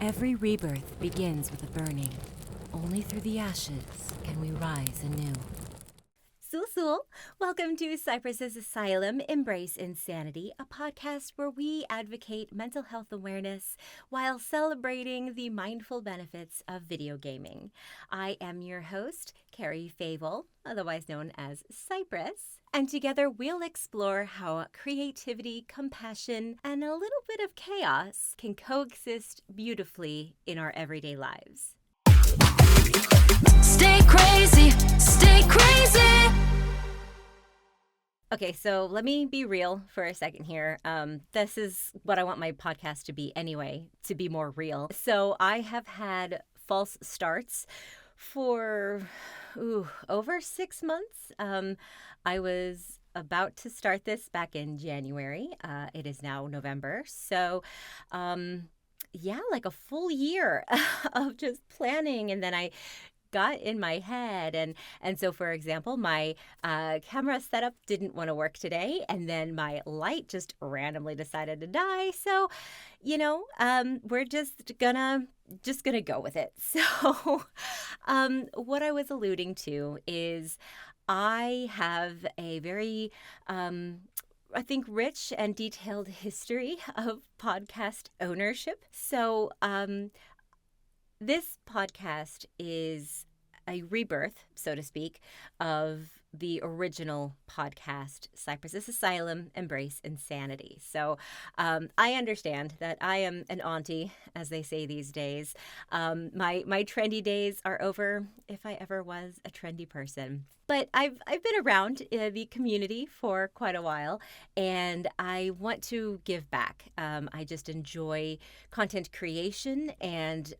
Every rebirth begins with a burning. Only through the ashes can we rise anew. Sul, welcome to Psypris Asylum, Embrace Insanity, a podcast where we advocate mental health awareness while celebrating the mindful benefits of video gaming. I am your host, Cari Favole, otherwise known as Psypris, and together we'll explore how creativity, compassion, and a little bit of chaos can coexist beautifully in our everyday lives. Stay crazy, stay crazy. Okay, so let me be real for a second here. This is what I want my podcast to be anyway, to be more real. So I have had false starts for over 6 months. I was about to start this back in January. It is now November. So like a full year of just planning, and then I got in my head, and so, for example, my camera setup didn't want to work today, and then my light just randomly decided to die. So, we're just gonna go with it. So, what I was alluding to is I have a very I think rich and detailed history of podcast ownership. So this podcast is a rebirth, so to speak, of the original podcast, Psypris Asylum, Embrace Insanity. So I understand that I am an auntie, as they say these days. My trendy days are over, if I ever was a trendy person. But I've been around the community for quite a while, and I want to give back. I just enjoy content creation, and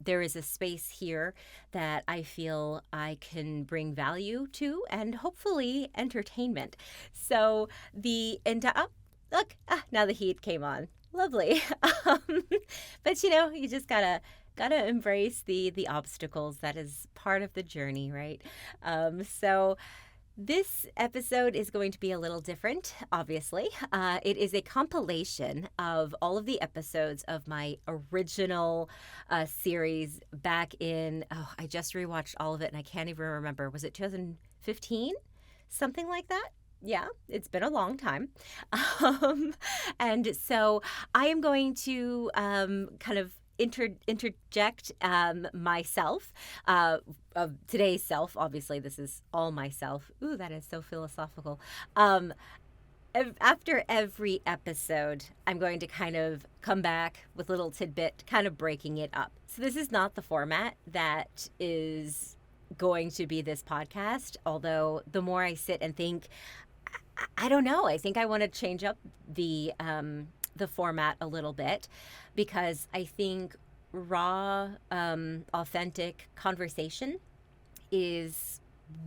there is a space here that I feel I can bring value to, and hopefully entertainment. So now the heat came on. Lovely. But you just gotta embrace the obstacles. That is part of the journey, right? So this episode is going to be a little different, obviously. It is a compilation of all of the episodes of my original series back in, I just rewatched all of it and I can't even remember. Was it 2015? Something like that? Yeah, it's been a long time. And so I am going to kind of interject myself, of today's self. Obviously, this is all myself. Ooh, that is so philosophical. After every episode, I'm going to kind of come back with a little tidbit, kind of breaking it up. So this is not the format that is going to be this podcast, although the more I sit and think, I don't know, I think I want to change up the format a little bit, because I think raw, authentic conversation is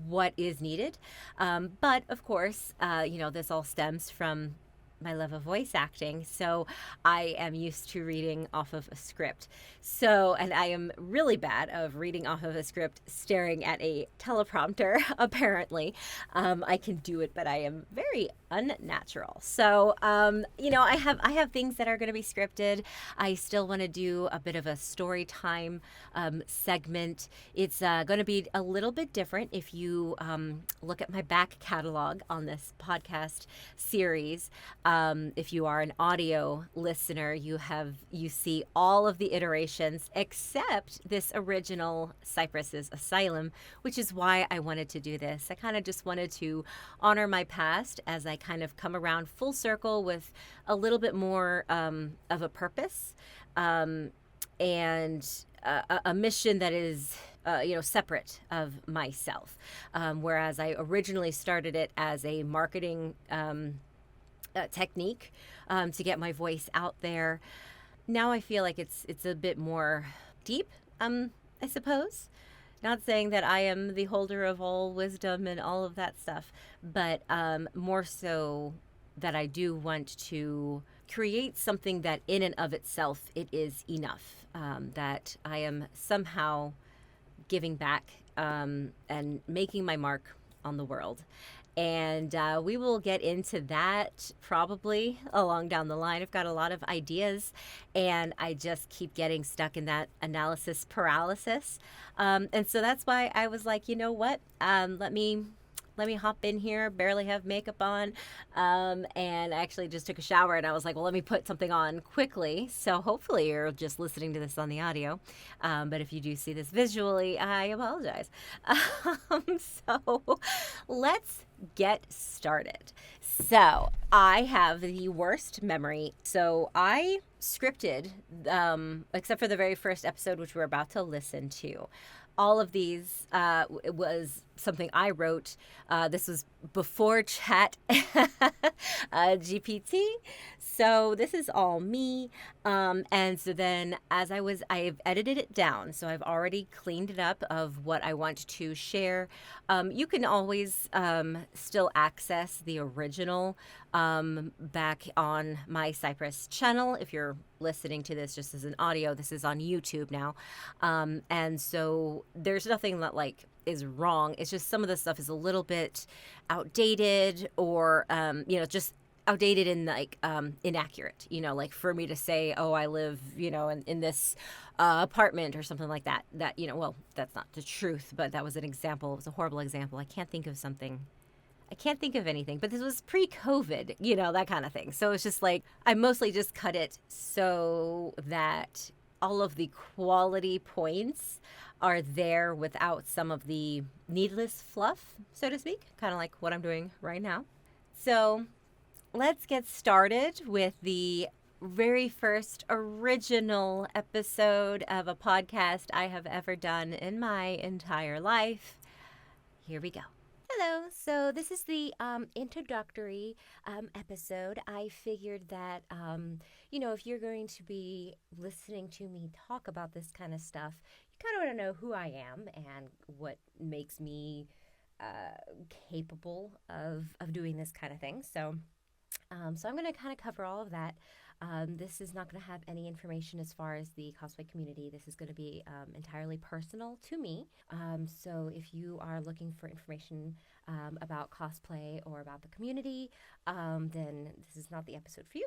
what is needed. But of course, this all stems from my love of voice acting. So I am used to reading off of a script. And I am really bad of reading off of a script, staring at a teleprompter, apparently. I can do it, but I am very unnatural. So, I have things that are going to be scripted. I still want to do a bit of a story time segment. It's going to be a little bit different if you look at my back catalog on this podcast series. If you are an audio listener, you see all of the iterations except this original Psypris Asylum, which is why I wanted to do this. I kind of just wanted to honor my past as I kind of come around full circle with a little bit more of a purpose and a mission that is separate of myself. Whereas I originally started it as a marketing technique to get my voice out there. Now I feel like it's a bit more deep, I suppose. Not saying that I am the holder of all wisdom and all of that stuff, but more so that I do want to create something that in and of itself it is enough, that I am somehow giving back and making my mark on the world. And we will get into that probably along down the line. I've got a lot of ideas, and I just keep getting stuck in that analysis paralysis. And so that's why I was like, you know what? Let me hop in here, barely have makeup on, and I actually just took a shower, and I was like, well, let me put something on quickly. So hopefully you're just listening to this on the audio, but if you do see this visually, I apologize. So let's get started. So I have the worst memory. So I scripted, except for the very first episode, which we're about to listen to. All of these it was something I wrote. This was before Chat GPT. So this is all me. And so then I've edited it down. So I've already cleaned it up of what I want to share. You can always still access the original back on my Psypris channel. If you're listening to this just as an audio, this is on YouTube now. And so there's nothing that is wrong. It's just some of the stuff is a little bit outdated, or just outdated and inaccurate. For me to say, oh, I live in this apartment or something like that, well, that's not the truth, but that was an example. It was a horrible example. I can't think of anything, but this was pre-COVID, that kind of thing. So it's just I mostly just cut it so that all of the quality points are there without some of the needless fluff, so to speak, kind of like what I'm doing right now. So let's get started with the very first original episode of a podcast I have ever done in my entire life. Here we go. Hello. So this is the introductory episode. I figured that, if you're going to be listening to me talk about this kind of stuff, you kind of want to know who I am and what makes me capable of doing this kind of thing. So I'm going to kind of cover all of that. This is not going to have any information as far as the cosplay community. This is going to be entirely personal to me. So if you are looking for information about cosplay or about the community, then this is not the episode for you.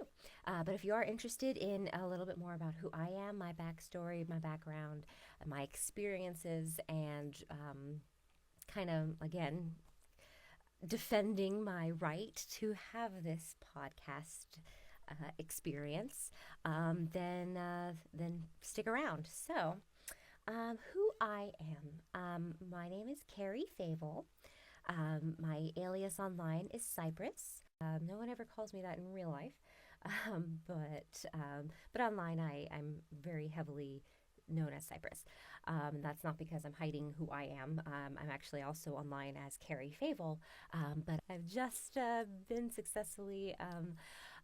But if you are interested in a little bit more about who I am, my backstory, my background, my experiences, and kind of, again, defending my right to have this podcast experience, then stick around. So, who I am. My name is Cari Favole. My alias online is Psypris. No one ever calls me that in real life, but online I'm very heavily known as Psypris. That's not because I'm hiding who I am. I'm actually also online as Cari Favole, but I've just been successfully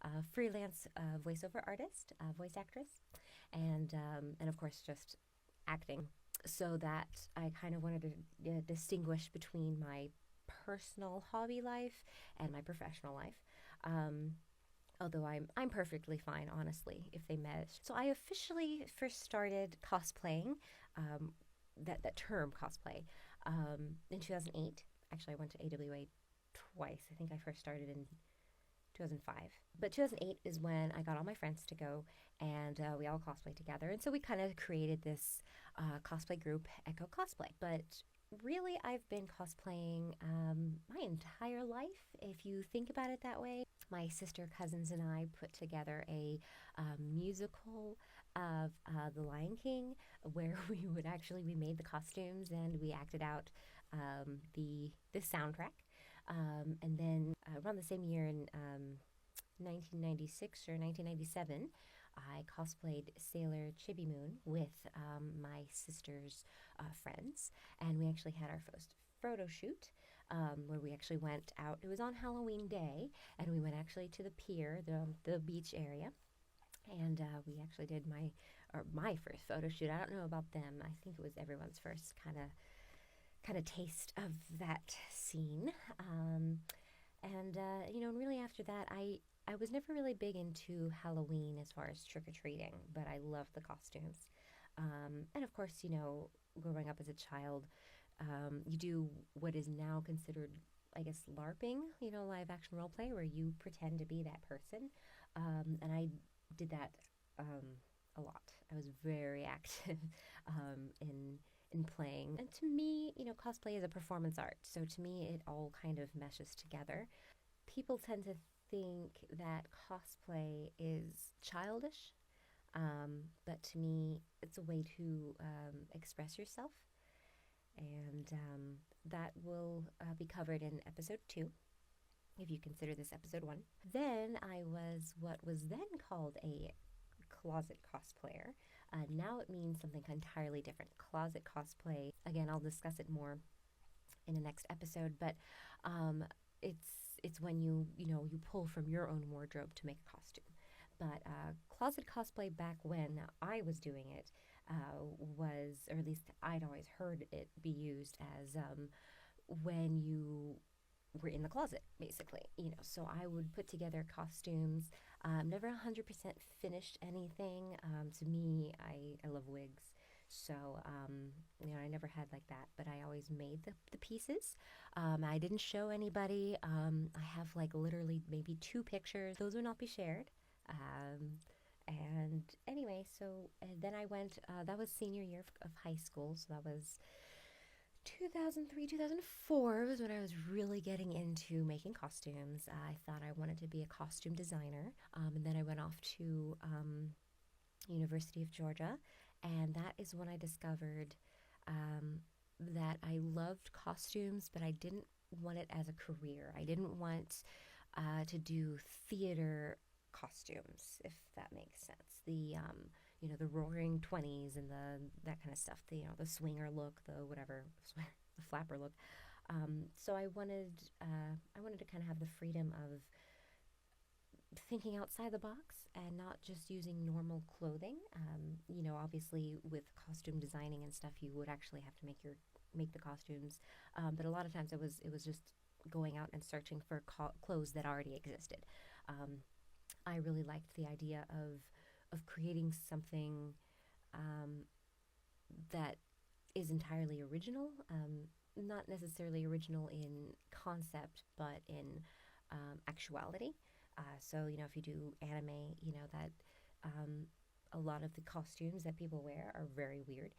a freelance voiceover artist, voice actress, and of course just acting. So that I kind of wanted to distinguish between my personal hobby life and my professional life. Although I'm perfectly fine, honestly, if they mesh. So I officially first started cosplaying, that term cosplay, in 2008. Actually, I went to AWA twice. I think I first started in 2005. But 2008 is when I got all my friends to go, and we all cosplayed together. And so we kind of created this cosplay group, Echo Cosplay. But really, I've been cosplaying my entire life, if you think about it that way. My sister, cousins, and I put together a musical of The Lion King, where we made the costumes and we acted out the soundtrack. And then around the same year in 1996 or 1997, I cosplayed Sailor Chibi Moon with my sister's friends, and we actually had our first photo shoot where we actually went out. It was on Halloween Day, and we went actually to the pier, the beach area, and we actually did my first photo shoot. I don't know about them. I think it was everyone's first kind of taste of that scene. And really after that, I was never really big into Halloween as far as trick-or-treating, but I loved the costumes. And of course, growing up as a child, you do what is now considered I guess, LARPing, live action role play where you pretend to be that person. And I did that a lot. I was very active in playing. And to me, cosplay is a performance art. So to me, it all kind of meshes together. People tend to think that cosplay is childish, but to me, it's a way to express yourself. And that will be covered in episode 2, if you consider this episode 1. Then I was what was then called a closet cosplayer. Now it means something entirely different. Closet cosplay, again, I'll discuss it more in the next episode, but it's when you pull from your own wardrobe to make a costume. But closet cosplay back when I was doing it was, or at least I'd always heard it be used as when you were in the closet, basically. So I would put together costumes. Never 100% finished anything. To me, I love wigs. So, I never had like that, but I always made the pieces. I didn't show anybody. I have like literally maybe 2 pictures. Those will not be shared. And anyway, so then I went, that was senior year of high school. So that was 2003, 2004 was when I was really getting into making costumes. I thought I wanted to be a costume designer. And then I went off to University of Georgia. And that is when I discovered that I loved costumes, but I didn't want it as a career. I didn't want to do theater costumes, if that makes sense. The the Roaring 20s and that kind of stuff. The swinger look, the whatever, the flapper look. So I wanted to kind of have the freedom of thinking outside the box and not just using normal clothing. Obviously with costume designing and stuff, you would actually have to make the costumes. But a lot of times it was just going out and searching for clothes that already existed. I really liked the idea of creating something that is entirely original, not necessarily original in concept, but in actuality. So, if you do anime, that a lot of the costumes that people wear are very weird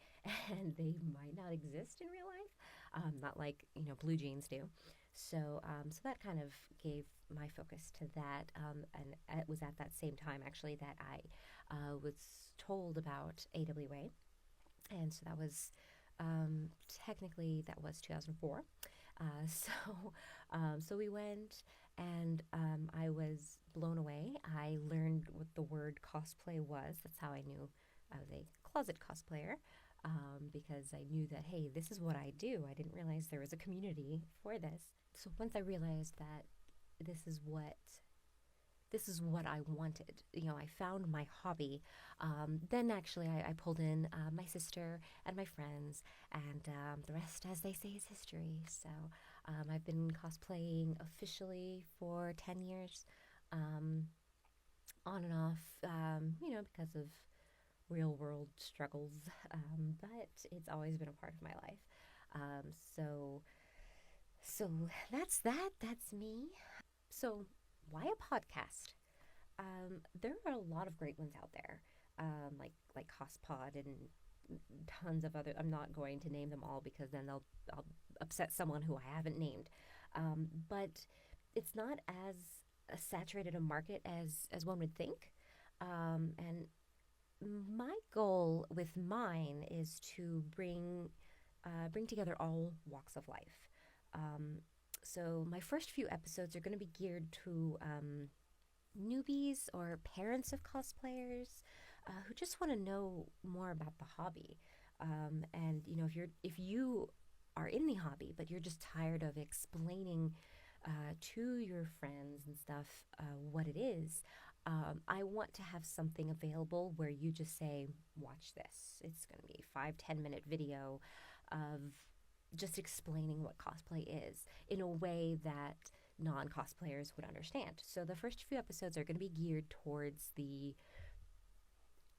and they might not exist in real life, not like, blue jeans do. So that kind of gave my focus to that. And it was at that same time, actually, that I was told about AWA. And so that was, technically, that was 2004. So we went, and I was blown away. I learned what the word cosplay was. That's how I knew I was a closet cosplayer, because I knew that, hey, this is what I do. I didn't realize there was a community for this. So once I realized that this is what I wanted. I found my hobby. Then actually I pulled in my sister and my friends, and the rest, as they say, is history. So I've been cosplaying officially for 10 years, on and off, because of real world struggles. But it's always been a part of my life. So that's that. That's me. So why a podcast? There are a lot of great ones out there, like Cospod and tons of other. I'm not going to name them all because then I'll upset someone who I haven't named. But it's not as saturated a market as one would think. And my goal with mine is to bring together all walks of life. So my first few episodes are going to be geared to newbies or parents of cosplayers who just want to know more about the hobby. And if you are in the hobby but you're just tired of explaining to your friends and stuff what it is, I want to have something available where you just say, watch this. It's going to be a 5-10 minute video of just explaining what cosplay is in a way that non-cosplayers would understand. So the first few episodes are going to be geared towards the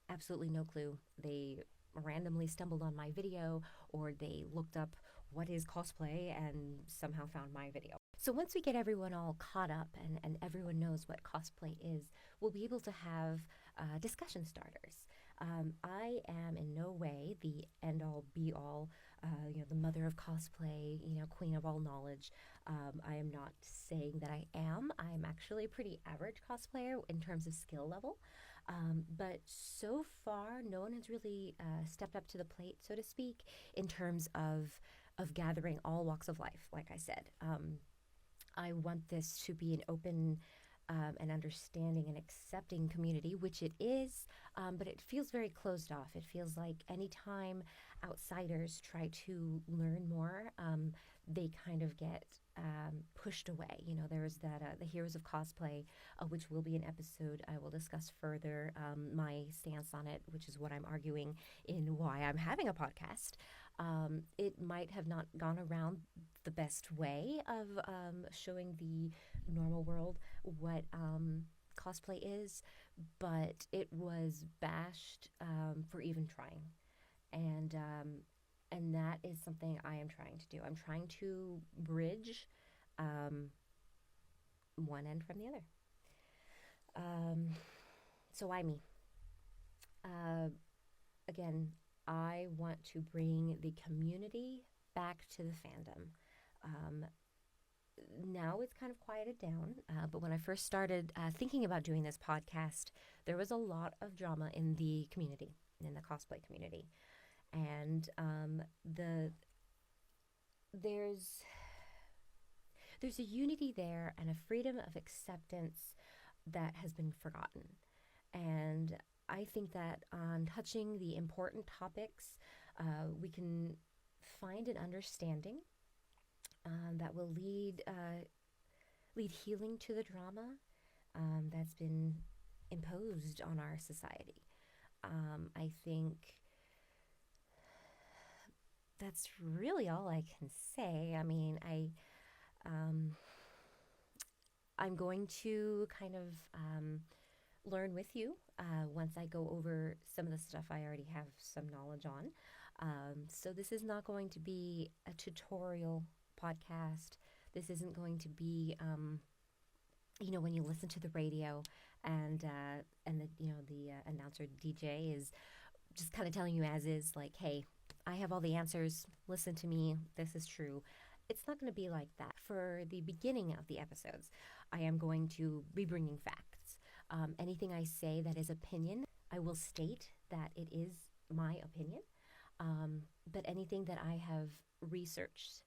absolutely no clue. They randomly stumbled on my video, or they looked up what is cosplay and somehow found my video. So once we get everyone all caught up and everyone knows what cosplay is, we'll be able to have discussion starters. I am in no way the end-all, be-all, the mother of cosplay, queen of all knowledge. I am not saying that I am. I'm actually a pretty average cosplayer in terms of skill level. But so far, no one has really stepped up to the plate, so to speak, in terms of gathering all walks of life, like I said. I want this to be an open and understanding and accepting community, which it is, but it feels very closed off. It feels like anytime outsiders try to learn more, they kind of get pushed away. There's that the Heroes of Cosplay, which will be an episode I will discuss further, my stance on it, which is what I'm arguing in why I'm having a podcast. It might have not gone around the best way of showing the normal world what cosplay is, but it was bashed for even trying. And that is something I am trying to do. I'm trying to bridge one end from the other. So why me? Again, I want to bring the community back to the fandom. Now it's kind of quieted down, but when I first started thinking about doing this podcast, there was a lot of drama in the community, in the cosplay community. And there's a unity there and a freedom of acceptance that has been forgotten. And I think that on touching the important topics, we can find an understanding that will lead healing to the drama that's been imposed on our society. I think that's really all I can say. I mean, I'm going to kind of learn with you once I go over some of the stuff I already have some knowledge on. So this is not going to be a tutorial podcast. This isn't going to be, when you listen to the radio and the announcer DJ is just kind of telling you as is, like, hey, I have all the answers. Listen to me. This is true. It's not going to be like that. For the beginning of the episodes, I am going to be bringing facts. Anything I say that is opinion, I will state that it is my opinion. But anything that I have researched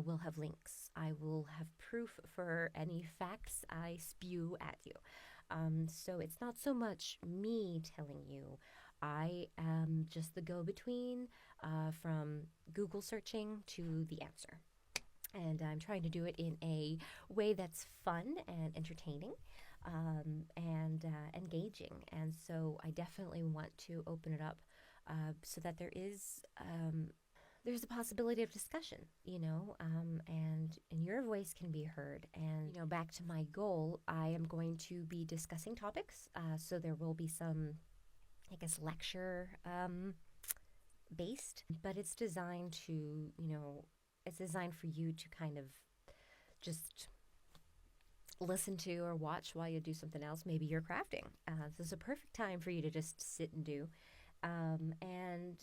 will have links. I will have proof for any facts I spew at you. So it's not so much me telling you. I am just the go-between from Google searching to the answer. And I'm trying to do it in a way that's fun and entertaining and engaging. And so I definitely want to open it up so that there's a possibility of discussion, and your voice can be heard. And, back to my goal, I am going to be discussing topics. So there will be some, lecture based, but it's designed to, it's designed for you to kind of just listen to or watch while you do something else. Maybe you're crafting. This is a perfect time for you to just sit and do. And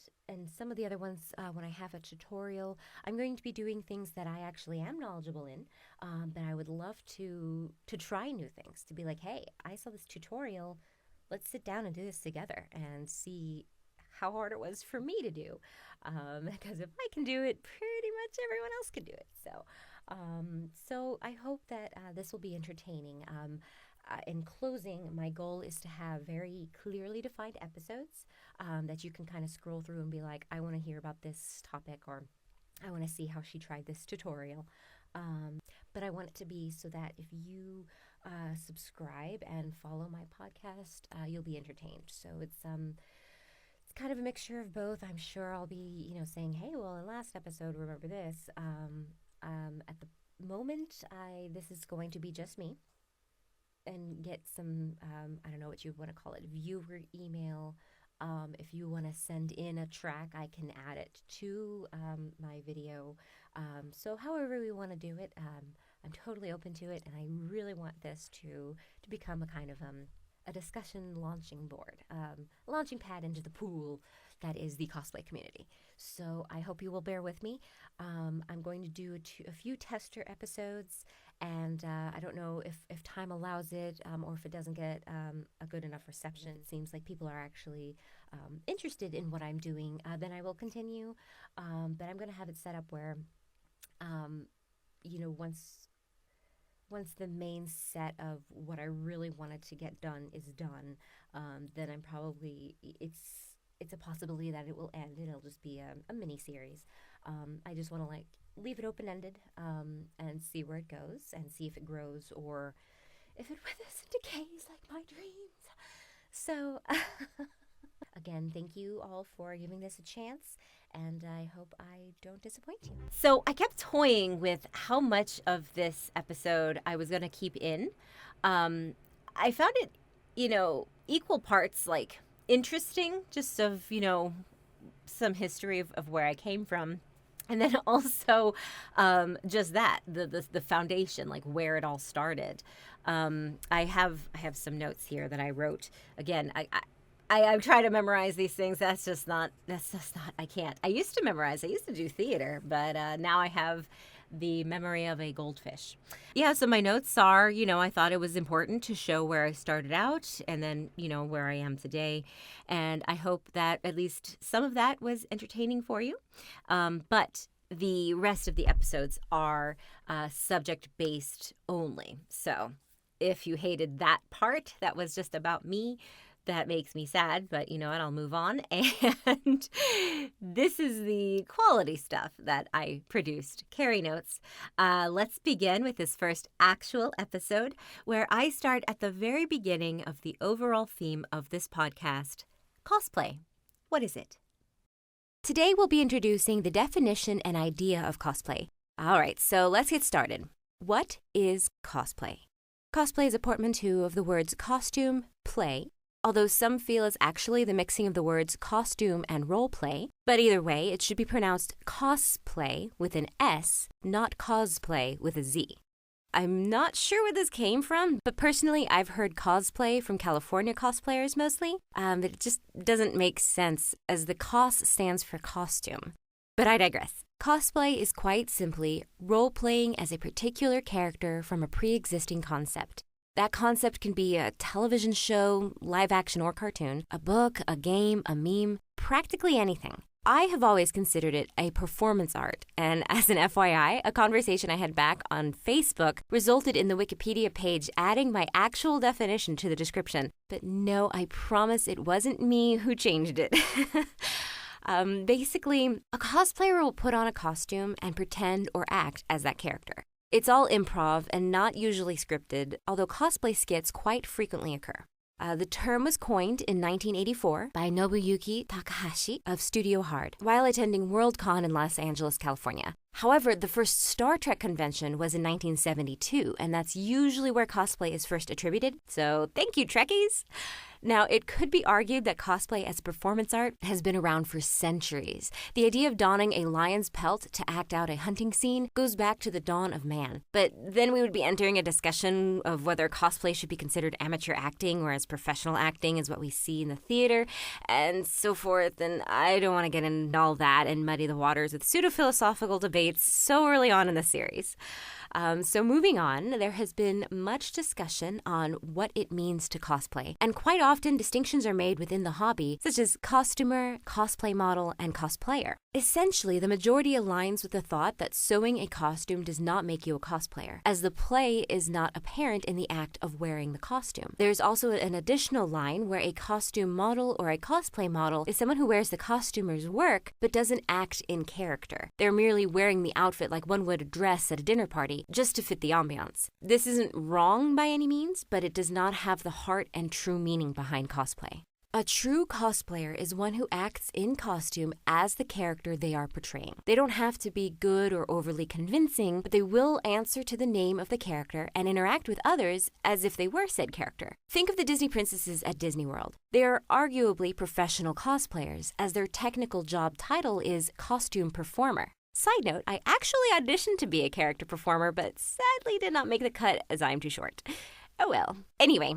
some of the other ones, when I have a tutorial, I'm going to be doing things that I actually am knowledgeable in, but I would love to try new things, to be like, hey, I saw this tutorial, let's sit down and do this together and see how hard it was for me to do, because if I can do it, pretty much everyone else can do it. So I hope that this will be entertaining. In closing, my goal is to have very clearly defined episodes that you can kind of scroll through and be like, I want to hear about this topic, or I want to see how she tried this tutorial. But I want it to be so that if you subscribe and follow my podcast, you'll be entertained. So it's kind of a mixture of both. I'm sure I'll be, saying, hey, well, in last episode, remember this. At the moment, this is going to be just me, and get some, I don't know what you want to call it, viewer email If you want to send in a track, I can add it to my video. So however we want to do it, I'm totally open to it, and I really want this to become a kind of a discussion launching board, a launching pad into the pool that is the cosplay community. So I hope you will bear with me. I'm going to do a few tester episodes, and I don't know if time allows it, or if it doesn't get a good enough reception. It seems like people are actually interested in what I'm doing. Then I will continue, but I'm going to have it set up where, once the main set of what I really wanted to get done is done, then I'm probably, it's a possibility that it will end and it'll just be a mini series. I just want to leave it open-ended and see where it goes and see if it grows or if it withers and decays like my dreams. So again, thank you all for giving this a chance, and I hope I don't disappoint you. So I kept toying with how much of this episode I was going to keep in. I found it, equal parts interesting, just of, some history of where I came from. And then also just that, the foundation, where it all started. I have some notes here that I wrote. Again, I try to memorize these things. That's just not, I can't. I used to memorize. I used to do theater, but now I have the memory of a goldfish. Yeah, so my notes are, I thought it was important to show where I started out and then, where I am today. And I hope that at least some of that was entertaining for you. But the rest of the episodes are subject-based only. So if you hated that part, that was just about me, that makes me sad, but you know what, I'll move on. And this is the quality stuff that I produced. Cari notes. Let's begin with this first actual episode where I start at the very beginning of the overall theme of this podcast, cosplay. What is it? Today we'll be introducing the definition and idea of cosplay. All right, so let's get started. What is cosplay? Cosplay is a portmanteau of the words costume, play, although some feel it's actually the mixing of the words costume and role play. But either way, it should be pronounced cosplay with an S, not cosplay with a Z. I'm not sure where this came from, but personally, I've heard cosplay from California cosplayers mostly. But it just doesn't make sense as the cos stands for costume. But I digress. Cosplay is quite simply role-playing as a particular character from a pre-existing concept. That concept can be a television show, live action or cartoon, a book, a game, a meme, practically anything. I have always considered it a performance art, and as an FYI, a conversation I had back on Facebook resulted in the Wikipedia page adding my actual definition to the description. But no, I promise it wasn't me who changed it. Basically, a cosplayer will put on a costume and pretend or act as that character. It's all improv and not usually scripted, although cosplay skits quite frequently occur. The term was coined in 1984 by Nobuyuki Takahashi of Studio Hard while attending Worldcon in Los Angeles, California. However, the first Star Trek convention was in 1972, and that's usually where cosplay is first attributed, so thank you, Trekkies! Now, it could be argued that cosplay as performance art has been around for centuries. The idea of donning a lion's pelt to act out a hunting scene goes back to the dawn of man. But then we would be entering a discussion of whether cosplay should be considered amateur acting, whereas professional acting is what we see in the theater, and so forth. And I don't want to get into all that and muddy the waters with pseudo-philosophical debates so early on in the series. So moving on, there has been much discussion on what it means to cosplay, and quite often distinctions are made within the hobby, such as costumer, cosplay model, and cosplayer. Essentially, the majority aligns with the thought that sewing a costume does not make you a cosplayer, as the play is not apparent in the act of wearing the costume. There's also an additional line where a costume model or a cosplay model is someone who wears the costumer's work but doesn't act in character. They're merely wearing the outfit like one would dress at a dinner party, just to fit the ambiance. This isn't wrong by any means, but it does not have the heart and true meaning behind cosplay. A true cosplayer is one who acts in costume as the character they are portraying. They don't have to be good or overly convincing, but they will answer to the name of the character and interact with others as if they were said character. Think of the Disney princesses at Disney World. They are arguably professional cosplayers, as their technical job title is costume performer. Side note, I actually auditioned to be a character performer, but sadly did not make the cut as I'm too short. Oh well. Anyway.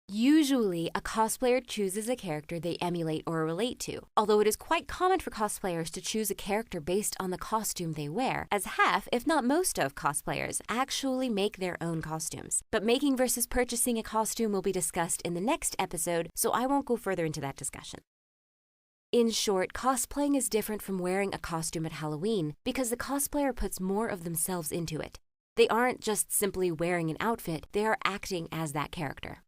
Usually, a cosplayer chooses a character they emulate or relate to, although it is quite common for cosplayers to choose a character based on the costume they wear, as half, if not most of cosplayers, actually make their own costumes. But making versus purchasing a costume will be discussed in the next episode, so I won't go further into that discussion. In short, cosplaying is different from wearing a costume at Halloween because the cosplayer puts more of themselves into it. They aren't just simply wearing an outfit, they are acting as that character.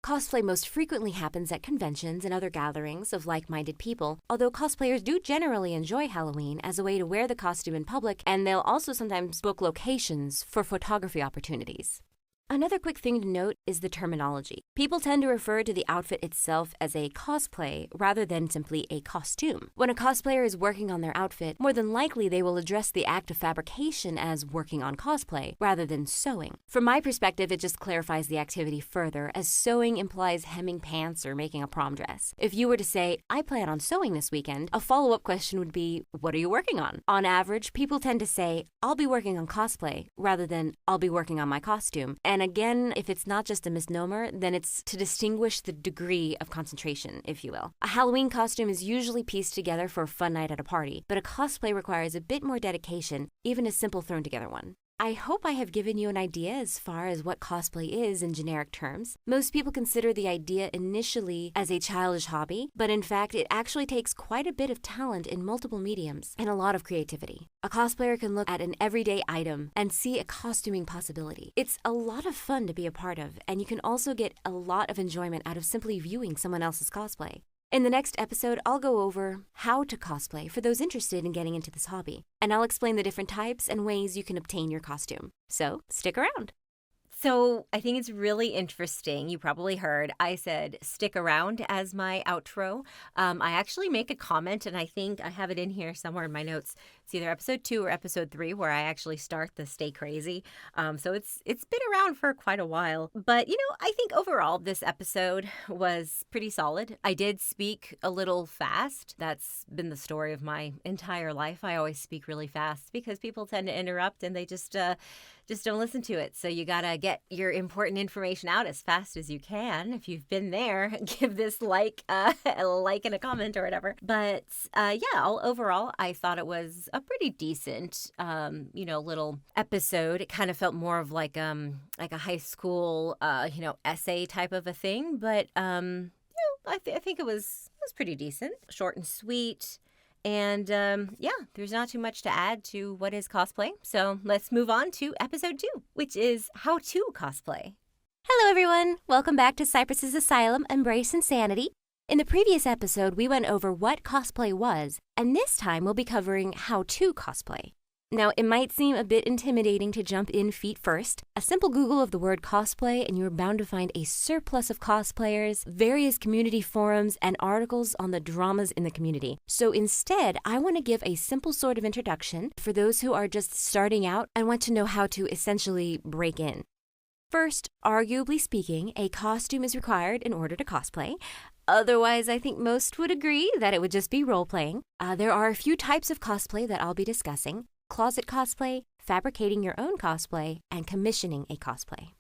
Cosplay most frequently happens at conventions and other gatherings of like-minded people, although cosplayers do generally enjoy Halloween as a way to wear the costume in public, and they'll also sometimes book locations for photography opportunities. Another quick thing to note is the terminology. People tend to refer to the outfit itself as a cosplay rather than simply a costume. When a cosplayer is working on their outfit, more than likely they will address the act of fabrication as working on cosplay rather than sewing. From my perspective, it just clarifies the activity further, as sewing implies hemming pants or making a prom dress. If you were to say, I plan on sewing this weekend, a follow-up question would be, what are you working on? On average, people tend to say, I'll be working on cosplay rather than I'll be working on my costume. And again, if it's not just a misnomer, then it's to distinguish the degree of concentration, if you will. A Halloween costume is usually pieced together for a fun night at a party, but a cosplay requires a bit more dedication, even a simple thrown together one. I hope I have given you an idea as far as what cosplay is in generic terms. Most people consider the idea initially as a childish hobby, but in fact, it actually takes quite a bit of talent in multiple mediums and a lot of creativity. A cosplayer can look at an everyday item and see a costuming possibility. It's a lot of fun to be a part of, and you can also get a lot of enjoyment out of simply viewing someone else's cosplay. In the next episode, I'll go over how to cosplay for those interested in getting into this hobby, and I'll explain the different types and ways you can obtain your costume. So, stick around. So I think it's really interesting. You probably heard I said stick around as my outro. I actually make a comment, and I think I have it in here somewhere in my notes. It's either episode 2 or episode 3 where I actually start the stay crazy. So it's been around for quite a while. But, I think overall this episode was pretty solid. I did speak a little fast. That's been the story of my entire life. I always speak really fast because people tend to interrupt and they just don't listen to it. So you gotta get your important information out as fast as you can. If you've been there, give this a like and a comment or whatever. But overall, I thought it was a pretty decent, little episode. It kind of felt more of like a high school, essay type of a thing. But I think it was pretty decent, short and sweet. And there's not too much to add to what is cosplay. So let's move on to episode 2, which is how to cosplay. Hello, everyone. Welcome back to Psypris Asylum, Embrace Insanity. In the previous episode, we went over what cosplay was, and this time we'll be covering how to cosplay. Now, it might seem a bit intimidating to jump in feet first. A simple Google of the word cosplay and you're bound to find a surplus of cosplayers, various community forums, and articles on the dramas in the community. So instead, I want to give a simple sort of introduction for those who are just starting out and want to know how to essentially break in. First, arguably speaking, a costume is required in order to cosplay. Otherwise, I think most would agree that it would just be role-playing. There are a few types of cosplay that I'll be discussing: closet cosplay, fabricating your own cosplay, and commissioning a cosplay.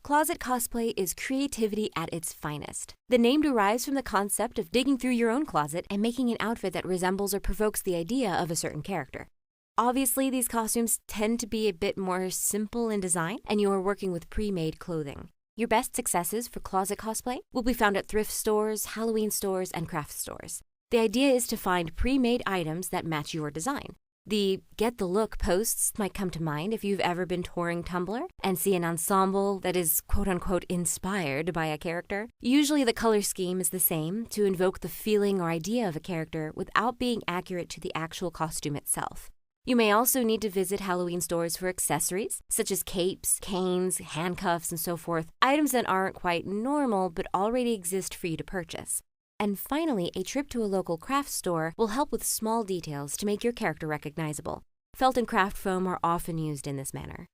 Closet cosplay is creativity at its finest. The name derives from the concept of digging through your own closet and making an outfit that resembles or provokes the idea of a certain character. Obviously, these costumes tend to be a bit more simple in design, and you are working with pre-made clothing. Your best successes for closet cosplay will be found at thrift stores, Halloween stores, and craft stores. The idea is to find pre-made items that match your design. The Get the Look posts might come to mind if you've ever been touring Tumblr and see an ensemble that is quote-unquote inspired by a character. Usually the color scheme is the same to invoke the feeling or idea of a character without being accurate to the actual costume itself. You may also need to visit Halloween stores for accessories, such as capes, canes, handcuffs, and so forth, items that aren't quite normal but already exist for you to purchase. And finally, a trip to a local craft store will help with small details to make your character recognizable. Felt and craft foam are often used in this manner.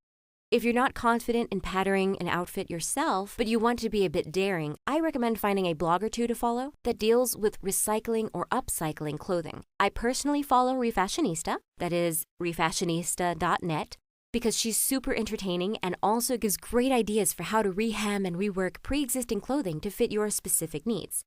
If you're not confident in patterning an outfit yourself, but you want to be a bit daring, I recommend finding a blog or two to follow that deals with recycling or upcycling clothing. I personally follow Refashionista, that is refashionista.net, because she's super entertaining and also gives great ideas for how to rehem and rework pre-existing clothing to fit your specific needs.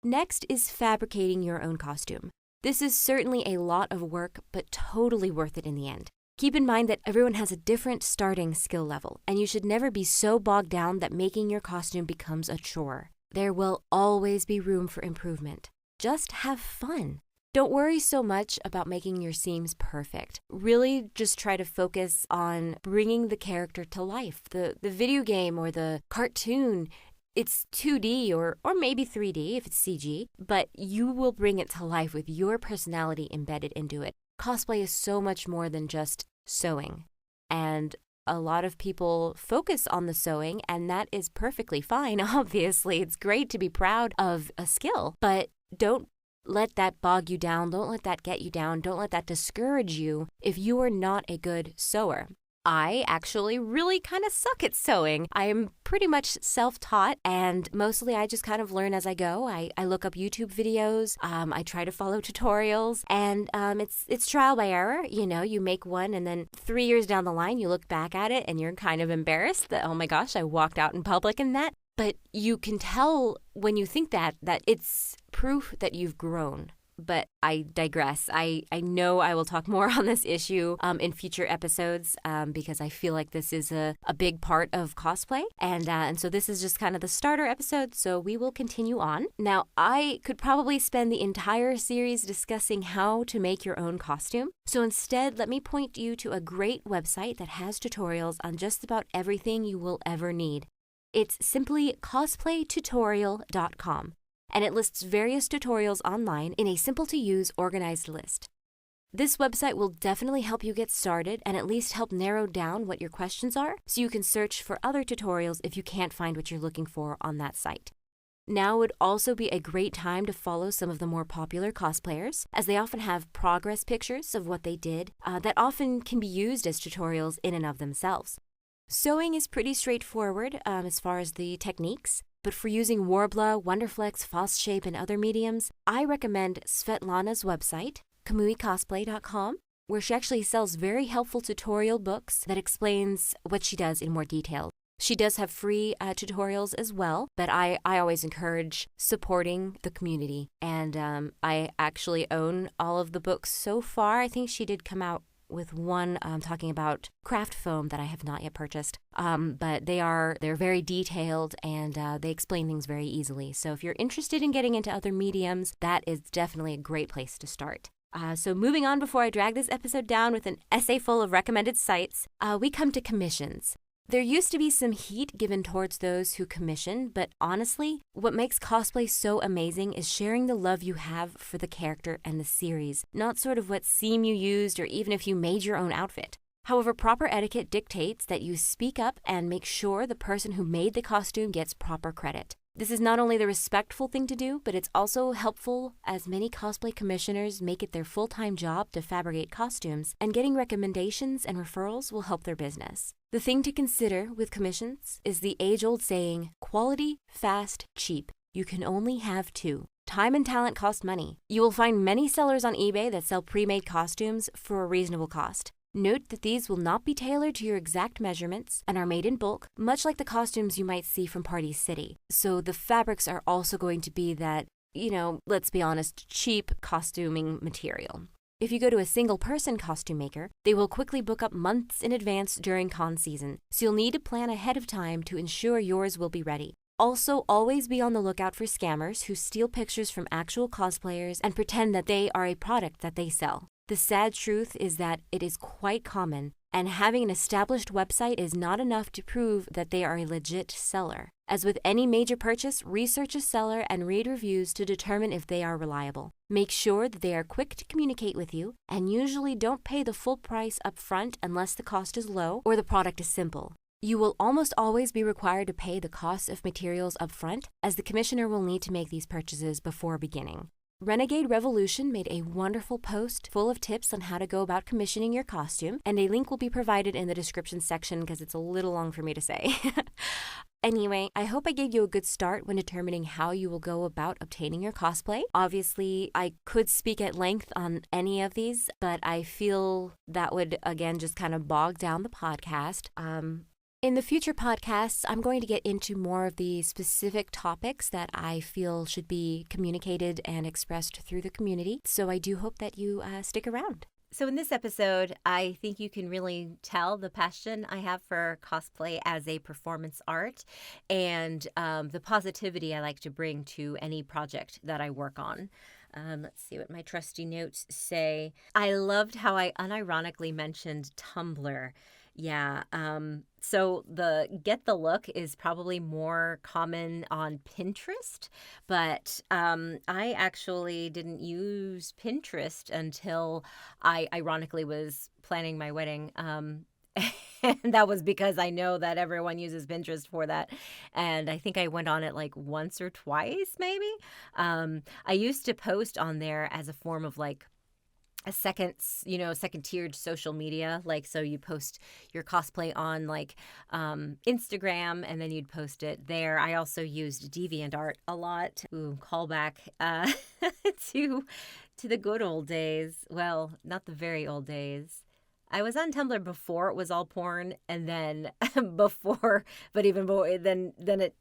Next is fabricating your own costume. This is certainly a lot of work, but totally worth it in the end. Keep in mind that everyone has a different starting skill level, and you should never be so bogged down that making your costume becomes a chore. There will always be room for improvement. Just have fun. Don't worry so much about making your seams perfect. Really just try to focus on bringing the character to life. The video game or the cartoon, it's 2D or maybe 3D if it's CG, but you will bring it to life with your personality embedded into it. Cosplay is so much more than just sewing. And a lot of people focus on the sewing, and that is perfectly fine, obviously. It's great to be proud of a skill, but don't let that bog you down. Don't let that get you down. Don't let that discourage you if you are not a good sewer. I actually really kind of suck at sewing. I am pretty much self-taught, and mostly I just kind of learn as I go. I look up YouTube videos. I try to follow tutorials, and it's trial by error. You know, you make one, and then 3 years down the line, you look back at it, and you're kind of embarrassed that, oh my gosh, I walked out in public in that. But you can tell when you think that it's proof that you've grown. But I digress. I know I will talk more on this issue in future episodes because I feel like this is a big part of cosplay. And so this is just kind of the starter episode, so we will continue on. Now, I could probably spend the entire series discussing how to make your own costume. So instead, let me point you to a great website that has tutorials on just about everything you will ever need. It's simply cosplaytutorial.com. And it lists various tutorials online in a simple-to-use, organized list. This website will definitely help you get started and at least help narrow down what your questions are so you can search for other tutorials if you can't find what you're looking for on that site. Now would also be a great time to follow some of the more popular cosplayers, as they often have progress pictures of what they did that often can be used as tutorials in and of themselves. Sewing is pretty straightforward as far as the techniques. But for using Worbla, Wonderflex, Fostshape, and other mediums, I recommend Svetlana's website, kamuicosplay.com, where she actually sells very helpful tutorial books that explains what she does in more detail. She does have free tutorials as well, but I always encourage supporting the community. And I actually own all of the books so far. I think she did come out with one talking about craft foam that I have not yet purchased. But they're very detailed and they explain things very easily. So if you're interested in getting into other mediums, that is definitely a great place to start. So moving on before I drag this episode down with an essay full of recommended sites, we come to commissions. There used to be some heat given towards those who commission, but honestly, what makes cosplay so amazing is sharing the love you have for the character and the series, not sort of what seam you used or even if you made your own outfit. However, proper etiquette dictates that you speak up and make sure the person who made the costume gets proper credit. This is not only the respectful thing to do, but it's also helpful as many cosplay commissioners make it their full-time job to fabricate costumes, and getting recommendations and referrals will help their business. The thing to consider with commissions is the age-old saying, quality, fast, cheap. You can only have two. Time and talent cost money. You will find many sellers on eBay that sell pre-made costumes for a reasonable cost. Note that these will not be tailored to your exact measurements and are made in bulk, much like the costumes you might see from Party City. So the fabrics are also going to be that, let's be honest, cheap costuming material. If you go to a single-person costume maker, they will quickly book up months in advance during con season, so you'll need to plan ahead of time to ensure yours will be ready. Also, always be on the lookout for scammers who steal pictures from actual cosplayers and pretend that they are a product that they sell. The sad truth is that it is quite common, and having an established website is not enough to prove that they are a legit seller. As with any major purchase, research a seller and read reviews to determine if they are reliable. Make sure that they are quick to communicate with you and usually don't pay the full price up front unless the cost is low or the product is simple. You will almost always be required to pay the cost of materials up front, as the commissioner will need to make these purchases before beginning. Renegade Revolution made a wonderful post full of tips on how to go about commissioning your costume, and a link will be provided in the description section because it's a little long for me to say. Anyway, I hope I gave you a good start when determining how you will go about obtaining your cosplay. Obviously, I could speak at length on any of these, but I feel that would, again, just kind of bog down the podcast. In the future podcasts, I'm going to get into more of the specific topics that I feel should be communicated and expressed through the community. So I do hope that you stick around. So in this episode, I think you can really tell the passion I have for cosplay as a performance art and the positivity I like to bring to any project that I work on. Let's see what my trusty notes say. I loved how I unironically mentioned Tumblr. Yeah. So the Get the Look is probably more common on Pinterest, but I actually didn't use Pinterest until I ironically was planning my wedding. And that was because I know that everyone uses Pinterest for that. And I think I went on it like once or twice, maybe. I used to post on there as a form of like a second tiered social media. Like, so you post your cosplay on like Instagram and then you'd post it there. I also used DeviantArt a lot. Ooh, callback to the good old days. Well, not the very old days. I was on Tumblr before it was all porn, and then then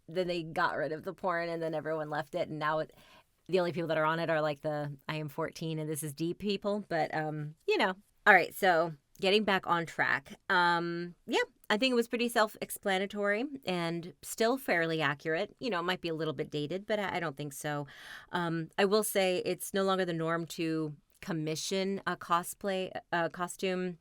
they got rid of the porn, and then everyone left it, and now the only people that are on it are like the I am 14 and this is deep people. But, All right. So getting back on track. I think it was pretty self-explanatory and still fairly accurate. It might be a little bit dated, but I don't think so. I will say it's no longer the norm to commission a costume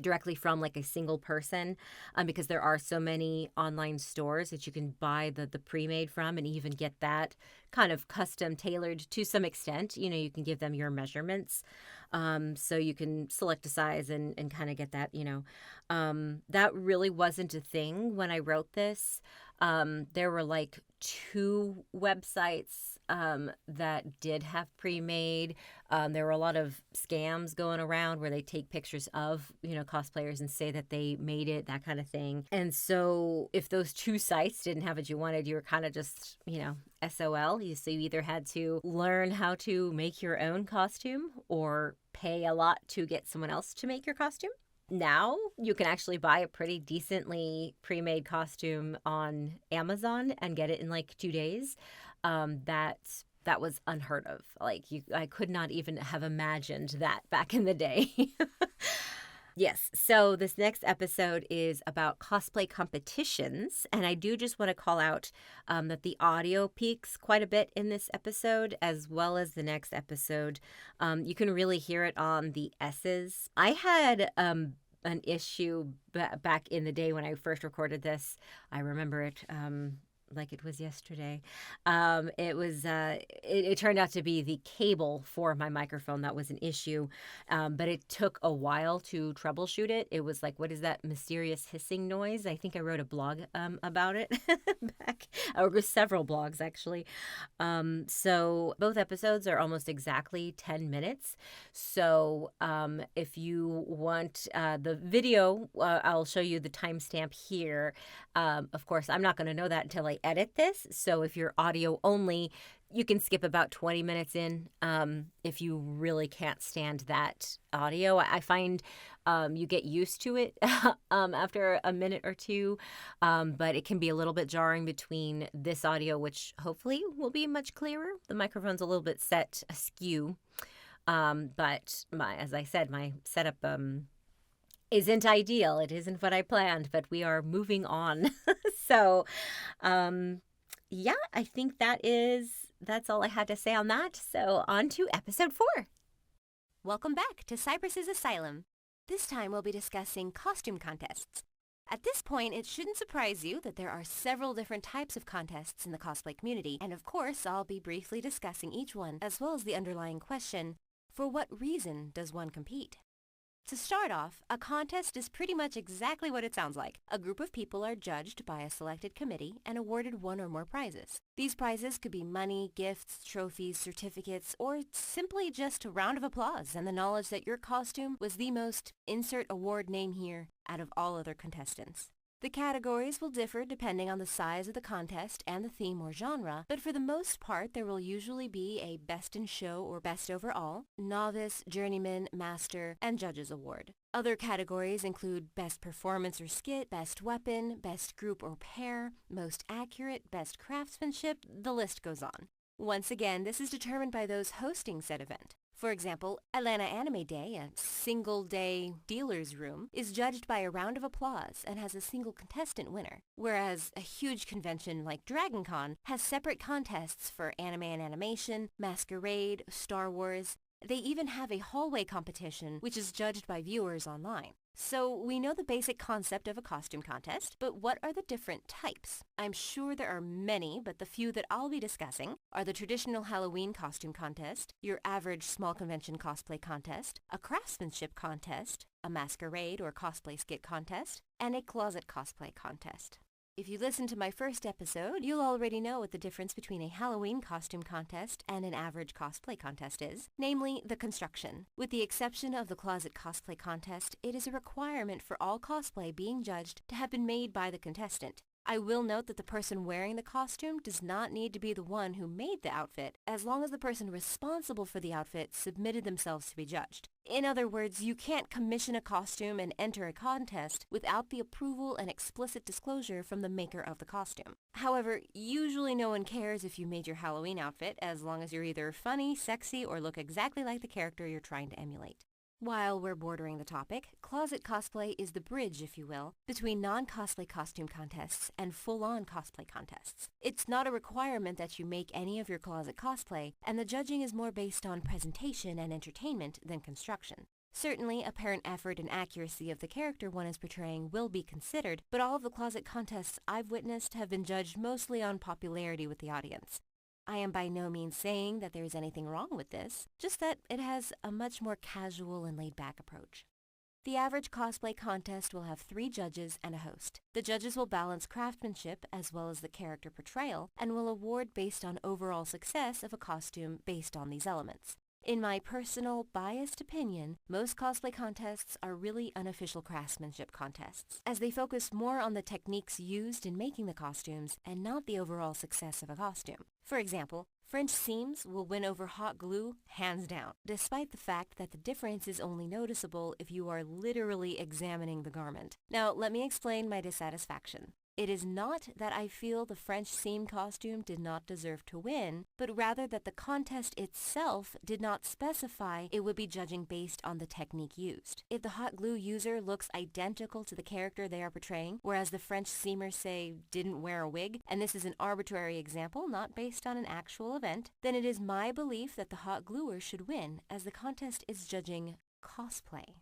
directly from like a single person, because there are so many online stores that you can buy the pre-made from and even get that kind of custom tailored to some extent. You can give them your measurements, so you can select a size and kind of get that. That really wasn't a thing when I wrote this. There were like 2 websites that did have pre-made. There were a lot of scams going around where they take pictures of, cosplayers and say that they made it, that kind of thing. And so if those 2 sites didn't have what you wanted, you were kind of just, SOL. So you either had to learn how to make your own costume or pay a lot to get someone else to make your costume. Now you can actually buy a pretty decently pre-made costume on Amazon and get it in like 2 days. That was unheard of. I could not even have imagined that back in the day. Yes. So this next episode is about cosplay competitions. And I do just want to call out that the audio peaks quite a bit in this episode, as well as the next episode. You can really hear it on the S's. I had an issue back in the day when I first recorded this. I remember it like it was yesterday. It turned out to be the cable for my microphone that was an issue, but it took a while to troubleshoot it. It was like, what is that mysterious hissing noise? I think I wrote a blog about it back, or several blogs actually. So both episodes are almost exactly 10 minutes. So if you want the video, I'll show you the timestamp here. Of course, I'm not going to know that until I edit this. So if you're audio only, you can skip about 20 minutes in if you really can't stand that audio. I find you get used to it after a minute or two, but it can be a little bit jarring between this audio, which hopefully will be much clearer. The microphone's a little bit set askew, but as I said, my setup isn't ideal. It isn't what I planned, but we are moving on. So, I think that's all I had to say on that. So on to episode 4. Welcome back to Psypris Asylum. This time we'll be discussing costume contests. At this point, it shouldn't surprise you that there are several different types of contests in the cosplay community, and of course, I'll be briefly discussing each one, as well as the underlying question, for what reason does one compete? To start off, a contest is pretty much exactly what it sounds like. A group of people are judged by a selected committee and awarded one or more prizes. These prizes could be money, gifts, trophies, certificates, or simply just a round of applause and the knowledge that your costume was the most, insert award name here, out of all other contestants. The categories will differ depending on the size of the contest and the theme or genre, but for the most part there will usually be a Best in Show or Best Overall, Novice, Journeyman, Master, and Judges Award. Other categories include Best Performance or Skit, Best Weapon, Best Group or Pair, Most Accurate, Best Craftsmanship, the list goes on. Once again, this is determined by those hosting said event. For example, Atlanta Anime Day, a single-day dealer's room, is judged by a round of applause and has a single contestant winner, whereas a huge convention like Dragon Con has separate contests for anime and animation, Masquerade, Star Wars. They even have a hallway competition, which is judged by viewers online. So we know the basic concept of a costume contest, but what are the different types? I'm sure there are many, but the few that I'll be discussing are the traditional Halloween costume contest, your average small convention cosplay contest, a craftsmanship contest, a masquerade or cosplay skit contest, and a closet cosplay contest. If you listened to my first episode, you'll already know what the difference between a Halloween costume contest and an average cosplay contest is, namely the construction. With the exception of the closet cosplay contest, it is a requirement for all cosplay being judged to have been made by the contestant. I will note that the person wearing the costume does not need to be the one who made the outfit, as long as the person responsible for the outfit submitted themselves to be judged. In other words, you can't commission a costume and enter a contest without the approval and explicit disclosure from the maker of the costume. However, usually no one cares if you made your Halloween outfit, as long as you're either funny, sexy, or look exactly like the character you're trying to emulate. While we're bordering the topic, closet cosplay is the bridge, if you will, between non-cosplay costume contests and full-on cosplay contests. It's not a requirement that you make any of your closet cosplay, and the judging is more based on presentation and entertainment than construction. Certainly, apparent effort and accuracy of the character one is portraying will be considered, but all of the closet contests I've witnessed have been judged mostly on popularity with the audience. I am by no means saying that there is anything wrong with this, just that it has a much more casual and laid-back approach. The average cosplay contest will have 3 judges and a host. The judges will balance craftsmanship as well as the character portrayal and will award based on overall success of a costume based on these elements. In my personal, biased opinion, most cosplay contests are really unofficial craftsmanship contests, as they focus more on the techniques used in making the costumes and not the overall success of a costume. For example, French seams will win over hot glue hands down, despite the fact that the difference is only noticeable if you are literally examining the garment. Now, let me explain my dissatisfaction. It is not that I feel the French seam costume did not deserve to win, but rather that the contest itself did not specify it would be judging based on the technique used. If the hot glue user looks identical to the character they are portraying, whereas the French seamer, say, didn't wear a wig, and this is an arbitrary example not based on an actual event, then it is my belief that the hot gluer should win, as the contest is judging cosplay.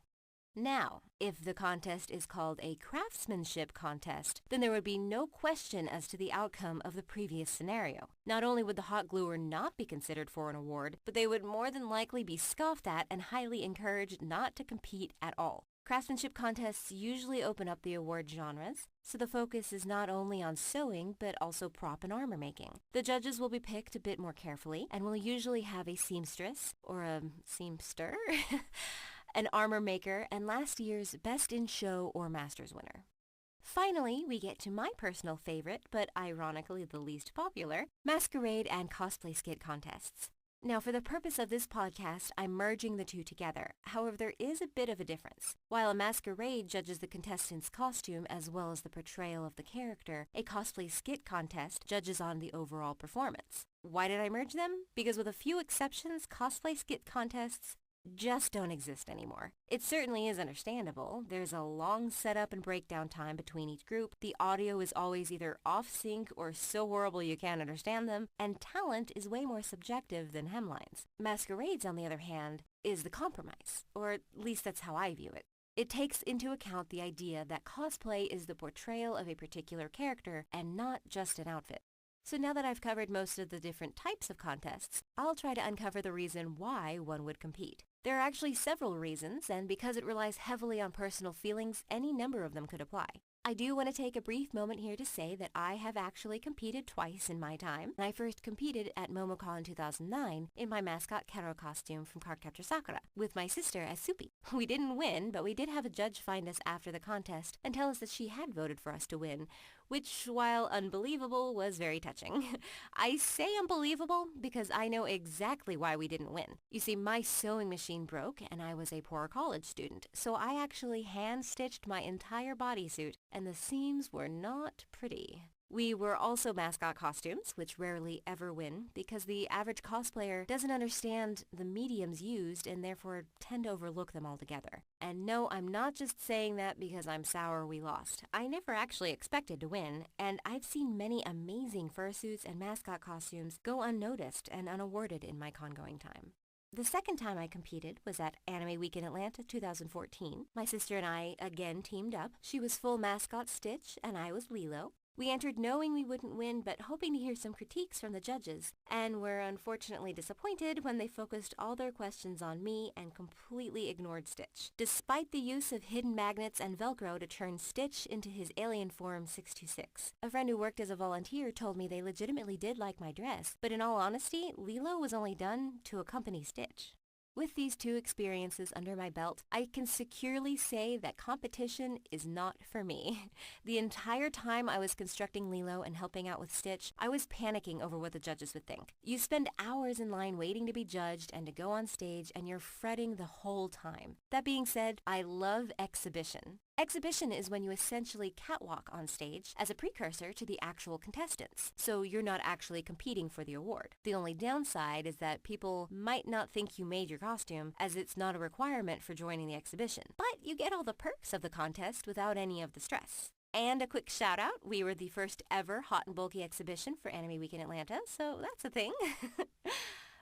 Now, if the contest is called a craftsmanship contest, then there would be no question as to the outcome of the previous scenario. Not only would the hot gluer not be considered for an award, but they would more than likely be scoffed at and highly encouraged not to compete at all. Craftsmanship contests usually open up the award genres, so the focus is not only on sewing, but also prop and armor making. The judges will be picked a bit more carefully, and will usually have a seamstress, or a seamster, an armor maker, and last year's Best in Show or Masters winner. Finally, we get to my personal favorite, but ironically the least popular, masquerade and cosplay skit contests. Now, for the purpose of this podcast, I'm merging the two together. However, there is a bit of a difference. While a masquerade judges the contestant's costume as well as the portrayal of the character, a cosplay skit contest judges on the overall performance. Why did I merge them? Because with a few exceptions, cosplay skit contests just don't exist anymore. It certainly is understandable. There's a long setup and breakdown time between each group. The audio is always either off sync or so horrible you can't understand them, and talent is way more subjective than hemlines. Masquerades, on the other hand, is the compromise, or at least that's how I view it. It takes into account the idea that cosplay is the portrayal of a particular character and not just an outfit. So now that I've covered most of the different types of contests, I'll try to uncover the reason why one would compete. There are actually several reasons, and because it relies heavily on personal feelings, any number of them could apply. I do want to take a brief moment here to say that I have actually competed twice in my time. I first competed at MomoCon in 2009 in my mascot Kero costume from Cardcaptor Sakura, with my sister as Soupy. We didn't win, but we did have a judge find us after the contest and tell us that she had voted for us to win, which, while unbelievable, was very touching. I say unbelievable because I know exactly why we didn't win. You see, my sewing machine broke and I was a poor college student, so I actually hand-stitched my entire bodysuit, and the seams were not pretty. We were also mascot costumes, which rarely ever win because the average cosplayer doesn't understand the mediums used and therefore tend to overlook them altogether. And no, I'm not just saying that because I'm sour we lost. I never actually expected to win, and I've seen many amazing fursuits and mascot costumes go unnoticed and unawarded in my con-going time. The second time I competed was at Anime Week in Atlanta 2014. My sister and I again teamed up. She was full mascot Stitch and I was Lilo. We entered knowing we wouldn't win, but hoping to hear some critiques from the judges, and were unfortunately disappointed when they focused all their questions on me and completely ignored Stitch, despite the use of hidden magnets and Velcro to turn Stitch into his alien form 626. A friend who worked as a volunteer told me they legitimately did like my dress, but in all honesty, Lilo was only done to accompany Stitch. With these two experiences under my belt, I can securely say that competition is not for me. The entire time I was constructing Lilo and helping out with Stitch, I was panicking over what the judges would think. You spend hours in line waiting to be judged and to go on stage, and you're fretting the whole time. That being said, I love exhibition. Exhibition is when you essentially catwalk on stage as a precursor to the actual contestants, so you're not actually competing for the award. The only downside is that people might not think you made your costume, as it's not a requirement for joining the exhibition, but you get all the perks of the contest without any of the stress. And a quick shout out, we were the first ever hot and bulky exhibition for Anime Week in Atlanta, so that's a thing.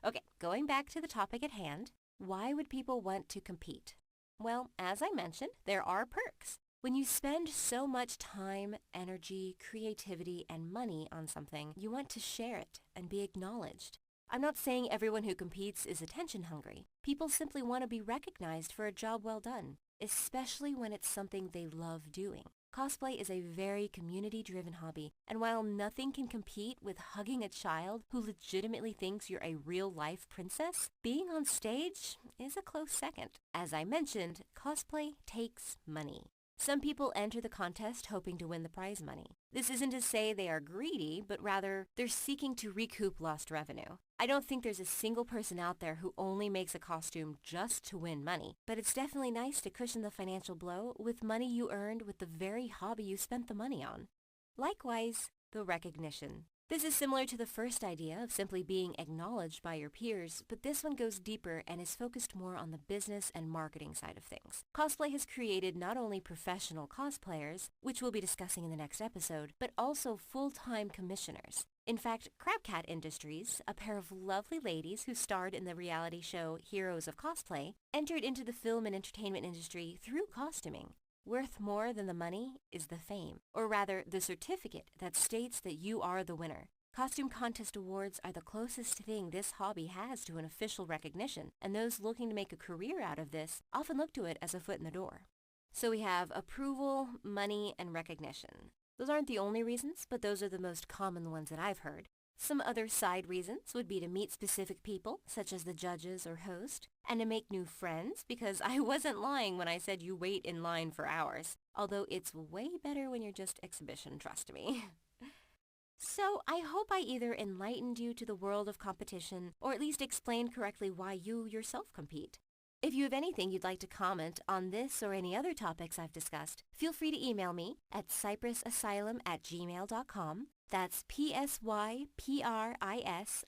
Okay, going back to the topic at hand, why would people want to compete? Well, as I mentioned, there are perks. When you spend so much time, energy, creativity, and money on something, you want to share it and be acknowledged. I'm not saying everyone who competes is attention hungry. People simply want to be recognized for a job well done, especially when it's something they love doing. Cosplay is a very community-driven hobby, and while nothing can compete with hugging a child who legitimately thinks you're a real-life princess, being on stage is a close second. As I mentioned, cosplay takes money. Some people enter the contest hoping to win the prize money. This isn't to say they are greedy, but rather they're seeking to recoup lost revenue. I don't think there's a single person out there who only makes a costume just to win money, but it's definitely nice to cushion the financial blow with money you earned with the very hobby you spent the money on. Likewise, the recognition. This is similar to the first idea of simply being acknowledged by your peers, but this one goes deeper and is focused more on the business and marketing side of things. Cosplay has created not only professional cosplayers, which we'll be discussing in the next episode, but also full-time commissioners. In fact, Crabcat Industries, a pair of lovely ladies who starred in the reality show Heroes of Cosplay, entered into the film and entertainment industry through costuming. Worth more than the money is the fame, or rather the certificate that states that you are the winner. Costume contest awards are the closest thing this hobby has to an official recognition, and those looking to make a career out of this often look to it as a foot in the door. So we have approval, money, and recognition. Those aren't the only reasons, but those are the most common ones that I've heard. Some other side reasons would be to meet specific people, such as the judges or host, and to make new friends, because I wasn't lying when I said you wait in line for hours, although it's way better when you're just exhibition, trust me. So I hope I either enlightened you to the world of competition, or at least explained correctly why you yourself compete. If you have anything you'd like to comment on this or any other topics I've discussed, feel free to email me at psyprisasilum@gmail.com. That's PSYPRIS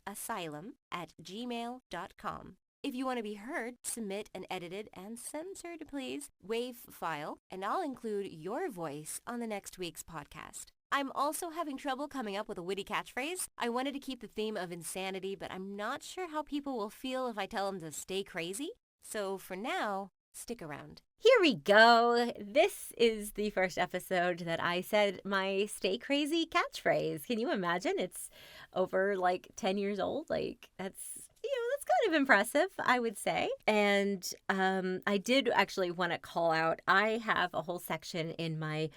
asylum@gmail.com. If you want to be heard, submit an edited and censored, please, WAV file, and I'll include your voice on the next week's podcast. I'm also having trouble coming up with a witty catchphrase. I wanted to keep the theme of insanity, but I'm not sure how people will feel if I tell them to stay crazy. So for now, Stick around. Here we go. This is the first episode that I said my stay crazy catchphrase. Can you imagine? It's over like 10 years old. Like that's kind of impressive, I would say. And I did actually want to call out, I have a whole section in my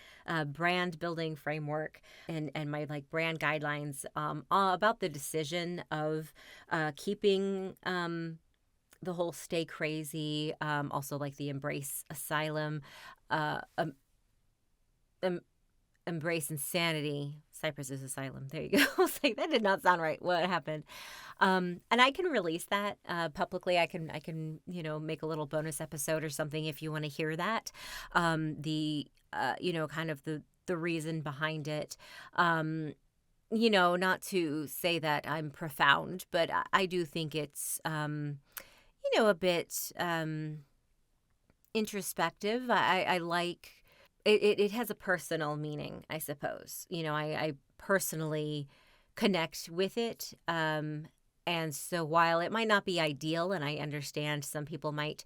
brand building framework and my like brand guidelines about the decision of keeping the whole stay crazy, also like the embrace asylum, embrace insanity. Psypris Asylum. There you go. I was like, that did not sound right. What happened? And I can release that publicly. I can make a little bonus episode or something if you want to hear that. Kind of the reason behind it. Not to say that I'm profound, but I do think it's a bit introspective. I like. It has a personal meaning, I suppose. I personally connect with it. And so while it might not be ideal, and I understand some people might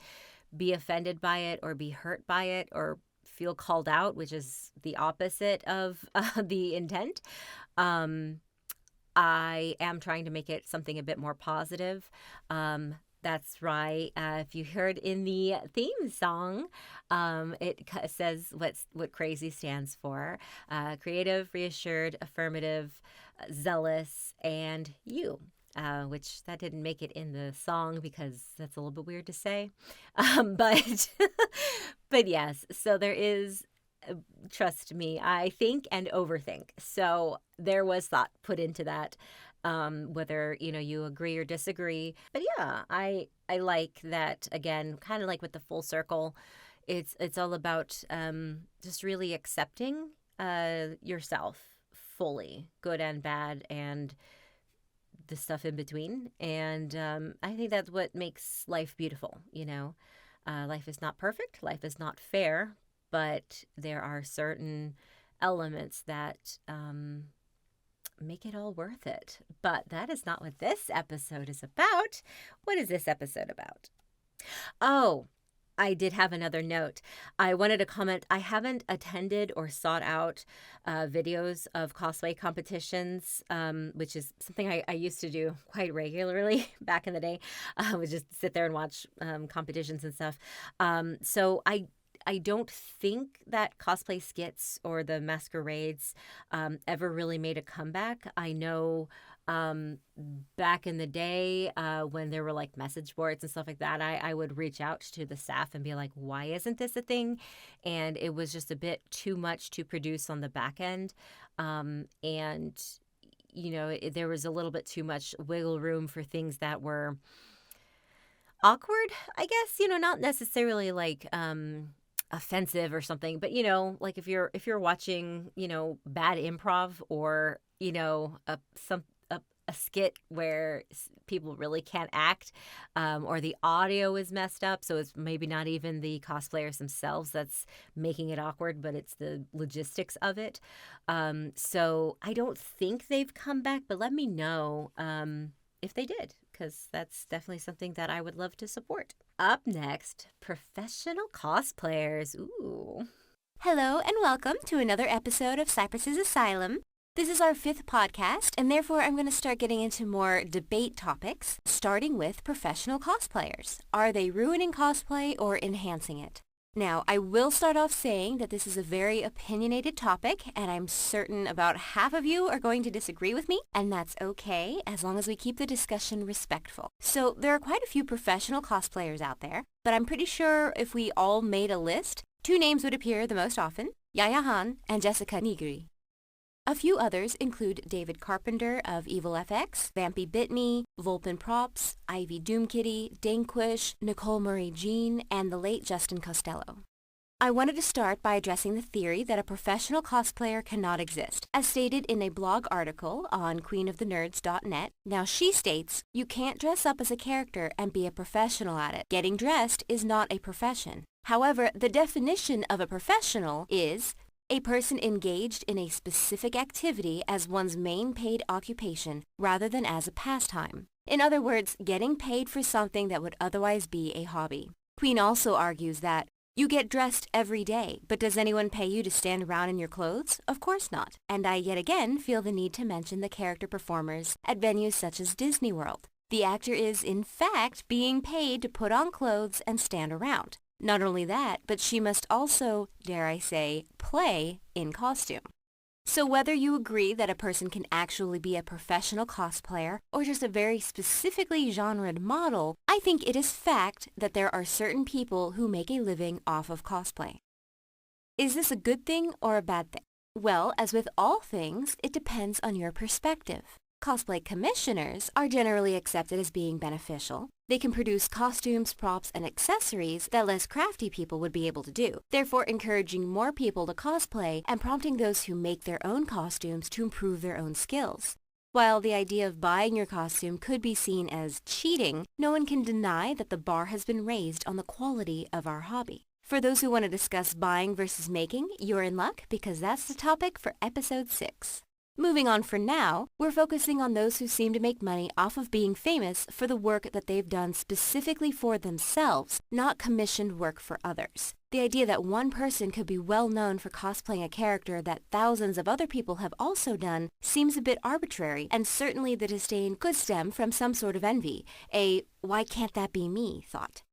be offended by it or be hurt by it or feel called out, which is the opposite of the intent, I am trying to make it something a bit more positive. That's right. If you heard in the theme song, it says what crazy stands for. Creative, reassured, affirmative, zealous, and you. Which that didn't make it in the song because that's a little bit weird to say. But yes, so there is, trust me, I think and overthink. So there was thought put into that. Whether you agree or disagree, but yeah, I like that. Again, kind of like with the full circle, it's all about just really accepting yourself fully, good and bad, and the stuff in between. And I think that's what makes life beautiful. Life is not perfect, life is not fair, but there are certain elements that make it all worth it. But that is not what this episode is about. What is this episode about? Oh, I did have another note. I wanted to comment. I haven't attended or sought out videos of cosplay competitions, which is something I used to do quite regularly back in the day. I would just sit there and watch competitions and stuff. So I don't think that cosplay skits or the masquerades ever really made a comeback. I know back in the day when there were like message boards and stuff like that, I would reach out to the staff and be like, why isn't this a thing? And it was just a bit too much to produce on the back end. There was a little bit too much wiggle room for things that were awkward, I guess, not necessarily like offensive or something, but like if you're watching bad improv or a skit where people really can't act, or the audio is messed up, so it's maybe not even the cosplayers themselves that's making it awkward, but it's the logistics of it. So I don't think they've come back, but let me know if they did, because that's definitely something that I would love to support. Up next, professional cosplayers. Ooh. Hello and welcome to another episode of Psypris Asylum. This is our 5th podcast, and therefore I'm going to start getting into more debate topics, starting with professional cosplayers. Are they ruining cosplay or enhancing it? Now, I will start off saying that this is a very opinionated topic, and I'm certain about half of you are going to disagree with me, and that's okay, as long as we keep the discussion respectful. So, there are quite a few professional cosplayers out there, but I'm pretty sure if we all made a list, 2 names would appear the most often, Yaya Han and Jessica Nigri. A few others include David Carpenter of Evil FX, Vampy Bitme, Volpin Props, Ivy Doomkitty, Dankwish, Nicole Murray Jean, and the late Justin Costello. I wanted to start by addressing the theory that a professional cosplayer cannot exist. As stated in a blog article on queenofthenerds.net, now she states, you can't dress up as a character and be a professional at it. Getting dressed is not a profession. However, the definition of a professional is a person engaged in a specific activity as one's main paid occupation rather than as a pastime. In other words, getting paid for something that would otherwise be a hobby. Queen also argues that you get dressed every day, but does anyone pay you to stand around in your clothes? Of course not. And I yet again feel the need to mention the character performers at venues such as Disney World. The actor is, in fact, being paid to put on clothes and stand around. Not only that, but she must also, dare I say, play in costume. So whether you agree that a person can actually be a professional cosplayer or just a very specifically genred model, I think it is fact that there are certain people who make a living off of cosplay. Is this a good thing or a bad thing? Well, as with all things, it depends on your perspective. Cosplay commissioners are generally accepted as being beneficial. They can produce costumes, props, and accessories that less crafty people would be able to do, therefore encouraging more people to cosplay and prompting those who make their own costumes to improve their own skills. While the idea of buying your costume could be seen as cheating, no one can deny that the bar has been raised on the quality of our hobby. For those who want to discuss buying versus making, you're in luck because that's the topic for episode 6. Moving on for now, we're focusing on those who seem to make money off of being famous for the work that they've done specifically for themselves, not commissioned work for others. The idea that one person could be well known for cosplaying a character that thousands of other people have also done seems a bit arbitrary, and certainly the disdain could stem from some sort of envy, a "why can't that be me" thought.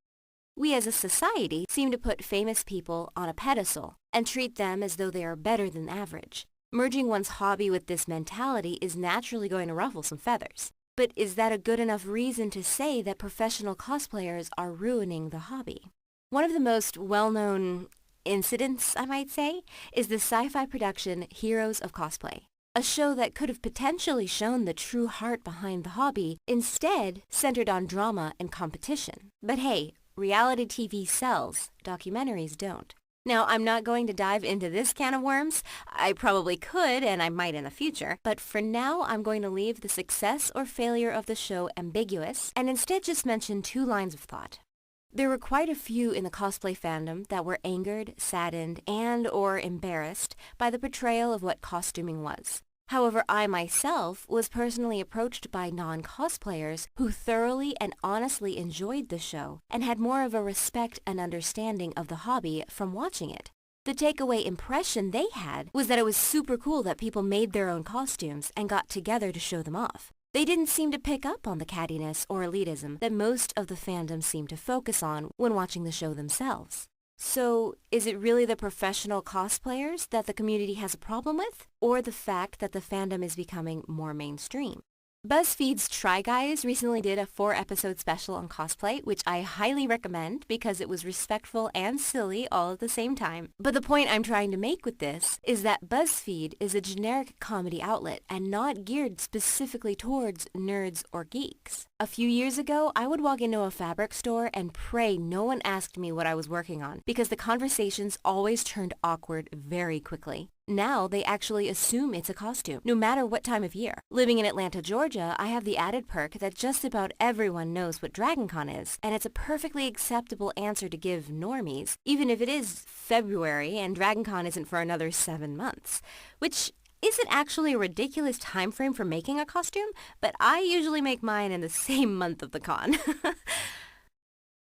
We as a society seem to put famous people on a pedestal and treat them as though they are better than average. Merging one's hobby with this mentality is naturally going to ruffle some feathers. But is that a good enough reason to say that professional cosplayers are ruining the hobby? One of the most well-known incidents, I might say, is the sci-fi production Heroes of Cosplay. A show that could have potentially shown the true heart behind the hobby, instead centered on drama and competition. But hey, reality TV sells, documentaries don't. Now, I'm not going to dive into this can of worms. I probably could, and I might in the future. But for now, I'm going to leave the success or failure of the show ambiguous, and instead just mention 2 lines of thought. There were quite a few in the cosplay fandom that were angered, saddened, and or embarrassed by the portrayal of what costuming was. However, I myself was personally approached by non-cosplayers who thoroughly and honestly enjoyed the show and had more of a respect and understanding of the hobby from watching it. The takeaway impression they had was that it was super cool that people made their own costumes and got together to show them off. They didn't seem to pick up on the cattiness or elitism that most of the fandom seemed to focus on when watching the show themselves. So, is it really the professional cosplayers that the community has a problem with, or the fact that the fandom is becoming more mainstream? BuzzFeed's Try Guys recently did a 4-episode special on cosplay, which I highly recommend because it was respectful and silly all at the same time. But the point I'm trying to make with this is that BuzzFeed is a generic comedy outlet and not geared specifically towards nerds or geeks. A few years ago, I would walk into a fabric store and pray no one asked me what I was working on because the conversations always turned awkward very quickly. Now they actually assume it's a costume, no matter what time of year. Living in Atlanta, Georgia, I have the added perk that just about everyone knows what DragonCon is, and it's a perfectly acceptable answer to give normies, even if it is February and DragonCon isn't for another 7 months, which isn't actually a ridiculous time frame for making a costume, but I usually make mine in the same month of the con.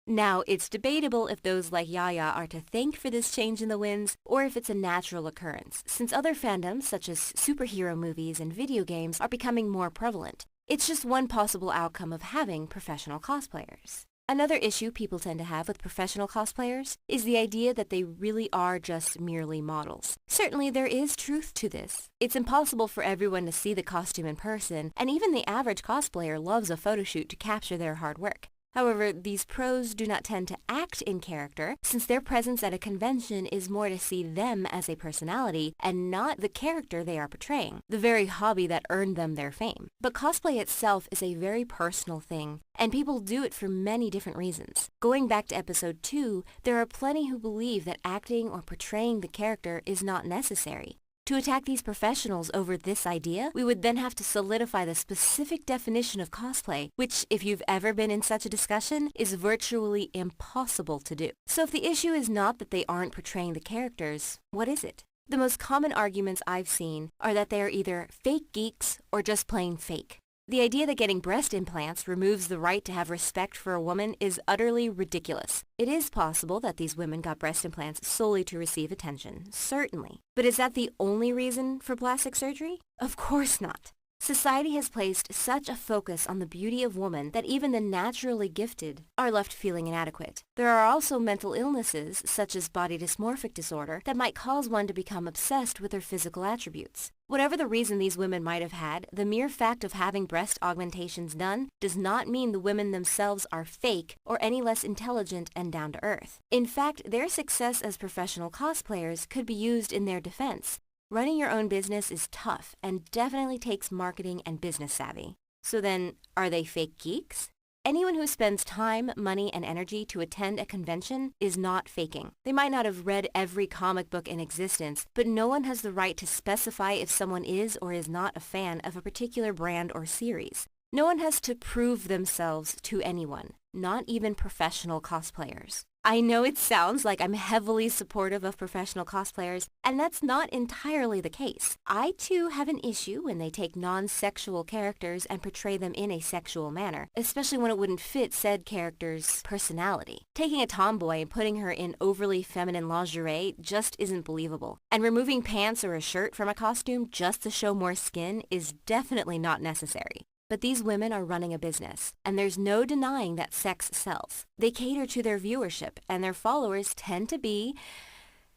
Now, it's debatable if those like Yaya are to thank for this change in the winds or if it's a natural occurrence, since other fandoms such as superhero movies and video games are becoming more prevalent. It's just one possible outcome of having professional cosplayers. Another issue people tend to have with professional cosplayers is the idea that they really are just merely models. Certainly, there is truth to this. It's impossible for everyone to see the costume in person, and even the average cosplayer loves a photo shoot to capture their hard work. However, these pros do not tend to act in character, since their presence at a convention is more to see them as a personality and not the character they are portraying, the very hobby that earned them their fame. But cosplay itself is a very personal thing, and people do it for many different reasons. Going back to episode 2, there are plenty who believe that acting or portraying the character is not necessary. To attack these professionals over this idea, we would then have to solidify the specific definition of cosplay, which, if you've ever been in such a discussion, is virtually impossible to do. So if the issue is not that they aren't portraying the characters, what is it? The most common arguments I've seen are that they are either fake geeks or just plain fake. The idea that getting breast implants removes the right to have respect for a woman is utterly ridiculous. It is possible that these women got breast implants solely to receive attention, certainly. But is that the only reason for plastic surgery? Of course not. Society has placed such a focus on the beauty of woman that even the naturally gifted are left feeling inadequate. There are also mental illnesses, such as body dysmorphic disorder, that might cause one to become obsessed with their physical attributes. Whatever the reason these women might have had, the mere fact of having breast augmentations done does not mean the women themselves are fake or any less intelligent and down to earth. In fact, their success as professional cosplayers could be used in their defense. Running your own business is tough and definitely takes marketing and business savvy. So then, are they fake geeks? Anyone who spends time, money, and energy to attend a convention is not faking. They might not have read every comic book in existence, but no one has the right to specify if someone is or is not a fan of a particular brand or series. No one has to prove themselves to anyone, not even professional cosplayers. I know it sounds like I'm heavily supportive of professional cosplayers, and that's not entirely the case. I too have an issue when they take non-sexual characters and portray them in a sexual manner, especially when it wouldn't fit said character's personality. Taking a tomboy and putting her in overly feminine lingerie just isn't believable. And removing pants or a shirt from a costume just to show more skin is definitely not necessary. But these women are running a business, and there's no denying that sex sells. They cater to their viewership, and their followers tend to be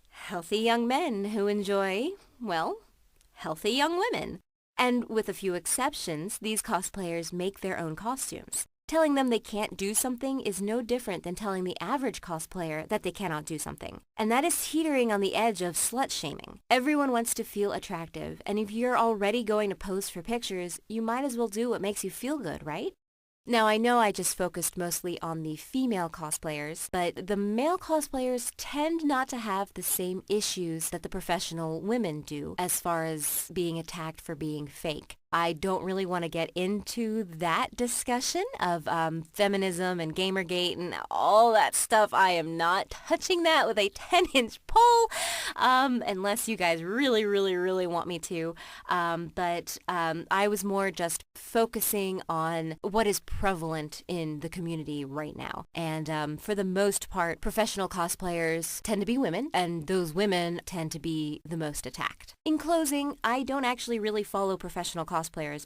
healthy young men who enjoy, well, healthy young women. And with a few exceptions, these cosplayers make their own costumes. Telling them they can't do something is no different than telling the average cosplayer that they cannot do something. And that is teetering on the edge of slut-shaming. Everyone wants to feel attractive, and if you're already going to pose for pictures, you might as well do what makes you feel good, right? Now, I know I just focused mostly on the female cosplayers, but the male cosplayers tend not to have the same issues that the professional women do as far as being attacked for being fake. I don't really want to get into that discussion of feminism and Gamergate and all that stuff. I am not touching that with a 10-inch pole unless you guys really, really, really want me to. But I was more just focusing on what is prevalent in the community right now. And for the most part, professional cosplayers tend to be women, and those women tend to be the most attacked. In closing, I don't actually really follow professional cosplayers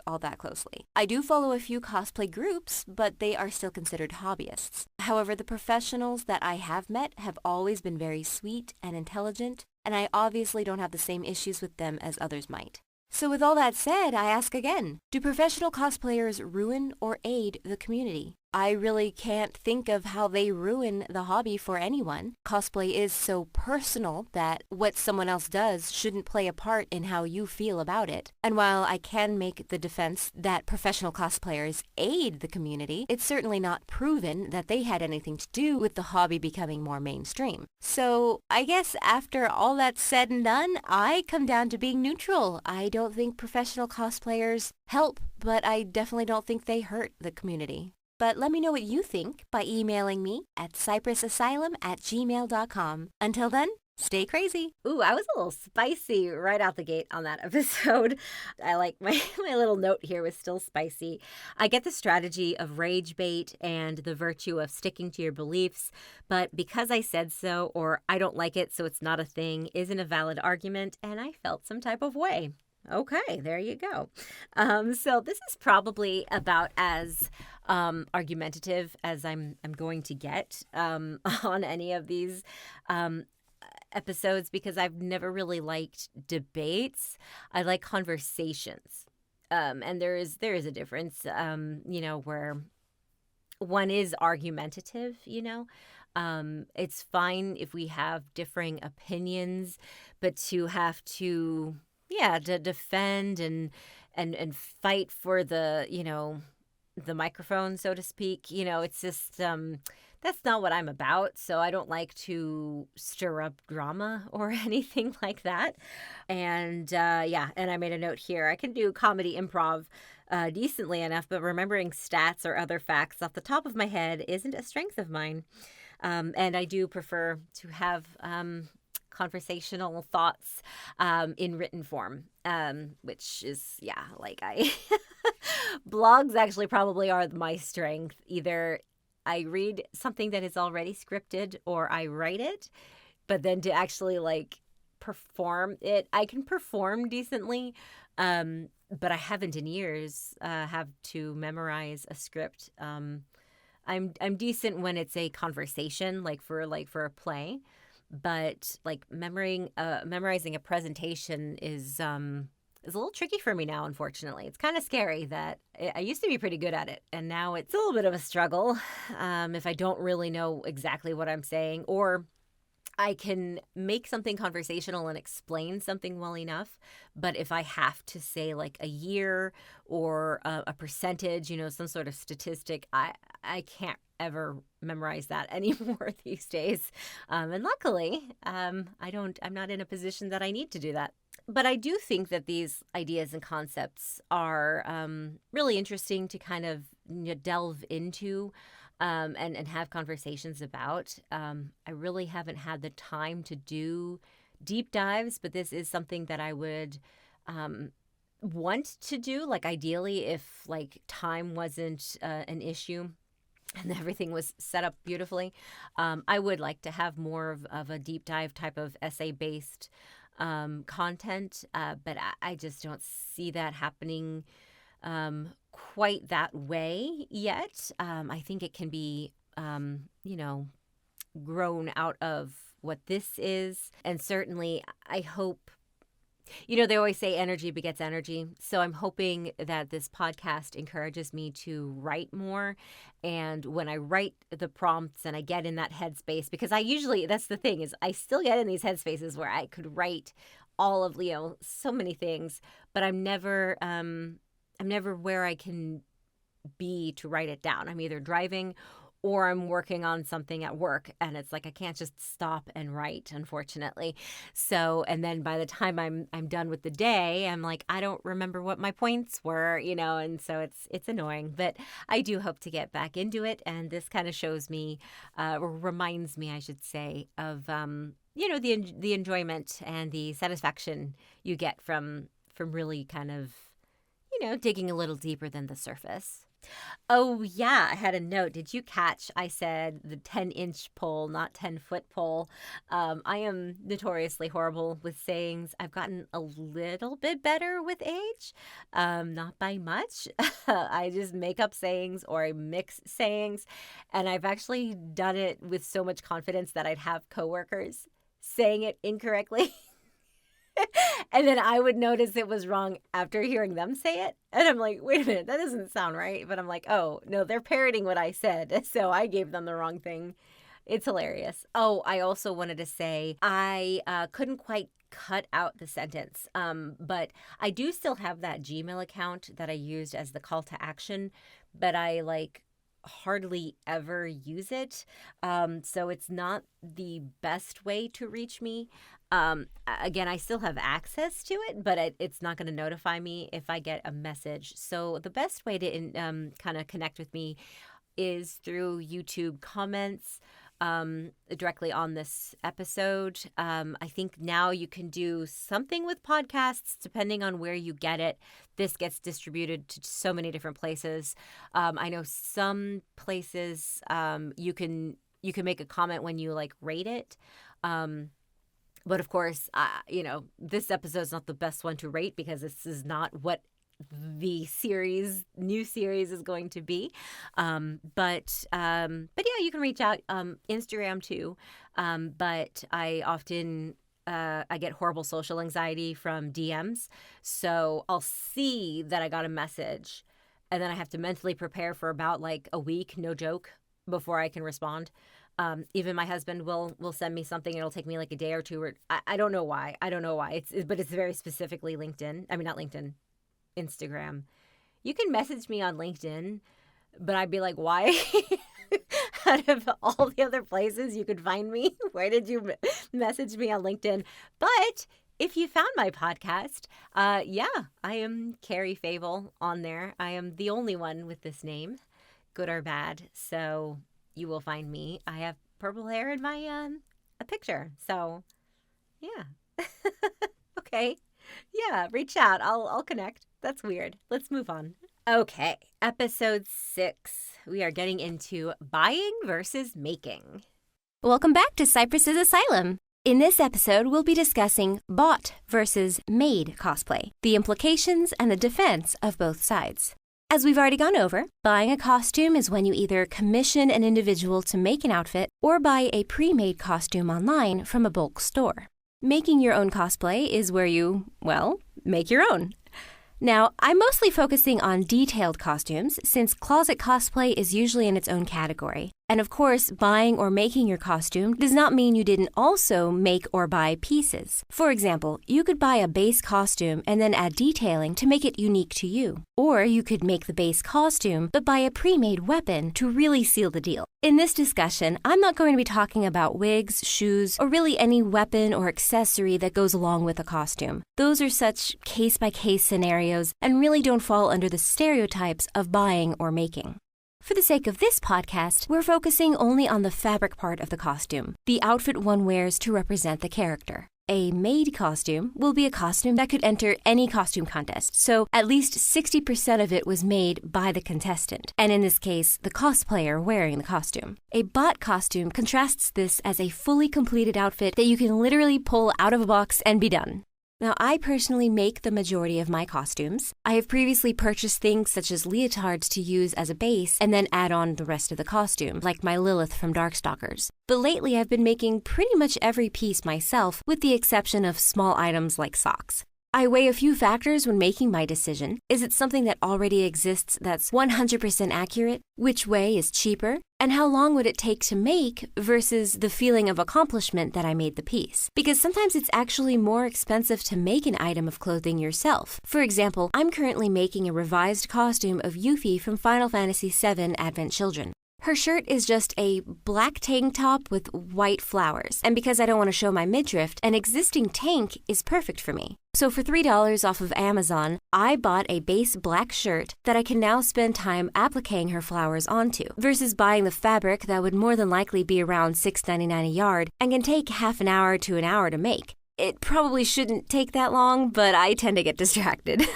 all that closely. I do follow a few cosplay groups, but they are still considered hobbyists. However, the professionals that I have met have always been very sweet and intelligent, and I obviously don't have the same issues with them as others might. So with all that said, I ask again, do professional cosplayers ruin or aid the community? I really can't think of how they ruin the hobby for anyone. Cosplay is so personal that what someone else does shouldn't play a part in how you feel about it. And while I can make the defense that professional cosplayers aid the community, it's certainly not proven that they had anything to do with the hobby becoming more mainstream. So I guess after all that's said and done, I come down to being neutral. I don't think professional cosplayers help, but I definitely don't think they hurt the community. But let me know what you think by emailing me at psyprisasylum@gmail.com. Until then, stay crazy. Ooh, I was a little spicy right out the gate on that episode. I like my little note here was still spicy. I get the strategy of rage bait and the virtue of sticking to your beliefs, but because I said so or I don't like it so it's not a thing isn't a valid argument, and I felt some type of way. Okay, there you go. So this is probably about as argumentative as I'm going to get on any of these episodes, because I've never really liked debates. I like conversations, and there is a difference, where one is argumentative. It's fine if we have differing opinions, but to have to defend and fight for the microphone, so to speak. It's just that's not what I'm about. So I don't like to stir up drama or anything like that. And and I made a note here. I can do comedy improv decently enough, but remembering stats or other facts off the top of my head isn't a strength of mine. And I do prefer to have conversational thoughts in written form, which is, I Blogs actually probably are my strength. Either I read something that is already scripted or I write it, but then to actually like perform it, I can perform decently. But I haven't in years have to memorize a script. I'm decent when it's a conversation, like for a play, but like memorizing a presentation is a little tricky for me now. Unfortunately, it's kind of scary that I used to be pretty good at it, and now it's a little bit of a struggle if I don't really know exactly what I'm saying, or I can make something conversational and explain something well enough, but if I have to say like a year or a percentage, some sort of statistic, I can't ever memorize that anymore these days. And luckily, I'm not in a position that I need to do that. But I do think that these ideas and concepts are really interesting to kind of delve into. And have conversations about. I really haven't had the time to do deep dives, but this is something that I would want to do. Like ideally, if like time wasn't an issue and everything was set up beautifully, I would like to have more of a deep dive type of essay-based content, but I just don't see that happening quite that way yet. I think it can be, grown out of what this is. And certainly, I hope, they always say energy begets energy. So I'm hoping that this podcast encourages me to write more. And when I write the prompts and I get in that headspace, because that's the thing, is I still get in these headspaces where I could write all of, so many things, but I'm never where I can be to write it down. I'm either driving or I'm working on something at work, and it's like I can't just stop and write, unfortunately. So, and then by the time I'm done with the day, I'm like, I don't remember what my points were, and so it's annoying. But I do hope to get back into it, and this kind of shows me, or reminds me, I should say, of the enjoyment and the satisfaction you get from really kind of digging a little deeper than the surface. Oh, yeah, I had a note. Did you catch? I said the 10-inch pole, not 10-foot pole. I am notoriously horrible with sayings. I've gotten a little bit better with age, not by much. I just make up sayings or I mix sayings. And I've actually done it with so much confidence that I'd have coworkers saying it incorrectly. And then I would notice it was wrong after hearing them say it. And I'm like, wait a minute, that doesn't sound right. But I'm like, oh, no, they're parroting what I said. So I gave them the wrong thing. It's hilarious. Oh, I also wanted to say I couldn't quite cut out the sentence. But I do still have that Gmail account that I used as the call to action. But I hardly ever use it. So it's not the best way to reach me. Again, I still have access to it, but it's not going to notify me if I get a message. So the best way to kind of connect with me is through YouTube comments directly on this episode. I think now you can do something with podcasts depending on where you get it. This gets distributed to so many different places. I know some places you can make a comment when you rate it. But of course, this episode's not the best one to rate because this is not what the new series is going to be. But yeah, you can reach out, Instagram too. But I often, I get horrible social anxiety from DMs. So I'll see that I got a message and then I have to mentally prepare for about a week, no joke, before I can respond. Even my husband will send me something. It'll take me a day or two. Or I don't know why. But it's very specifically LinkedIn. I mean, not LinkedIn, Instagram. You can message me on LinkedIn, but I'd be like, why? Out of all the other places you could find me, where did you message me on LinkedIn? But if you found my podcast, yeah, I am Cari Favole on there. I am the only one with this name, good or bad. So you will find me. I have purple hair in my a picture. So, yeah. Okay. Yeah, reach out. I'll connect. That's weird. Let's move on. Okay, episode 6. We are getting into buying versus making. Welcome back to Psypris Asylum. In this episode, we'll be discussing bought versus made cosplay, the implications and the defense of both sides. As we've already gone over, buying a costume is when you either commission an individual to make an outfit or buy a pre-made costume online from a bulk store. Making your own cosplay is where you, make your own. Now, I'm mostly focusing on detailed costumes since closet cosplay is usually in its own category. And of course, buying or making your costume does not mean you didn't also make or buy pieces. For example, you could buy a base costume and then add detailing to make it unique to you. Or you could make the base costume but buy a pre-made weapon to really seal the deal. In this discussion, I'm not going to be talking about wigs, shoes, or really any weapon or accessory that goes along with a costume. Those are such case-by-case scenarios and really don't fall under the stereotypes of buying or making. For the sake of this podcast, we're focusing only on the fabric part of the costume, the outfit one wears to represent the character. A made costume will be a costume that could enter any costume contest, so at least 60% of it was made by the contestant, and in this case, the cosplayer wearing the costume. A bought costume contrasts this as a fully completed outfit that you can literally pull out of a box and be done. Now, I personally make the majority of my costumes. I have previously purchased things such as leotards to use as a base and then add on the rest of the costume, like my Lilith from Darkstalkers. But lately, I've been making pretty much every piece myself, with the exception of small items like socks. I weigh a few factors when making my decision. Is it something that already exists that's 100% accurate? Which way is cheaper? And how long would it take to make versus the feeling of accomplishment that I made the piece? Because sometimes it's actually more expensive to make an item of clothing yourself. For example, I'm currently making a revised costume of Yuffie from Final Fantasy VII Advent Children. Her shirt is just a black tank top with white flowers, and because I don't want to show my midriff, an existing tank is perfect for me. So for $3 off of Amazon, I bought a base black shirt that I can now spend time appliquing her flowers onto, versus buying the fabric that would more than likely be around $6.99 a yard and can take half an hour to an hour to make. It probably shouldn't take that long, but I tend to get distracted.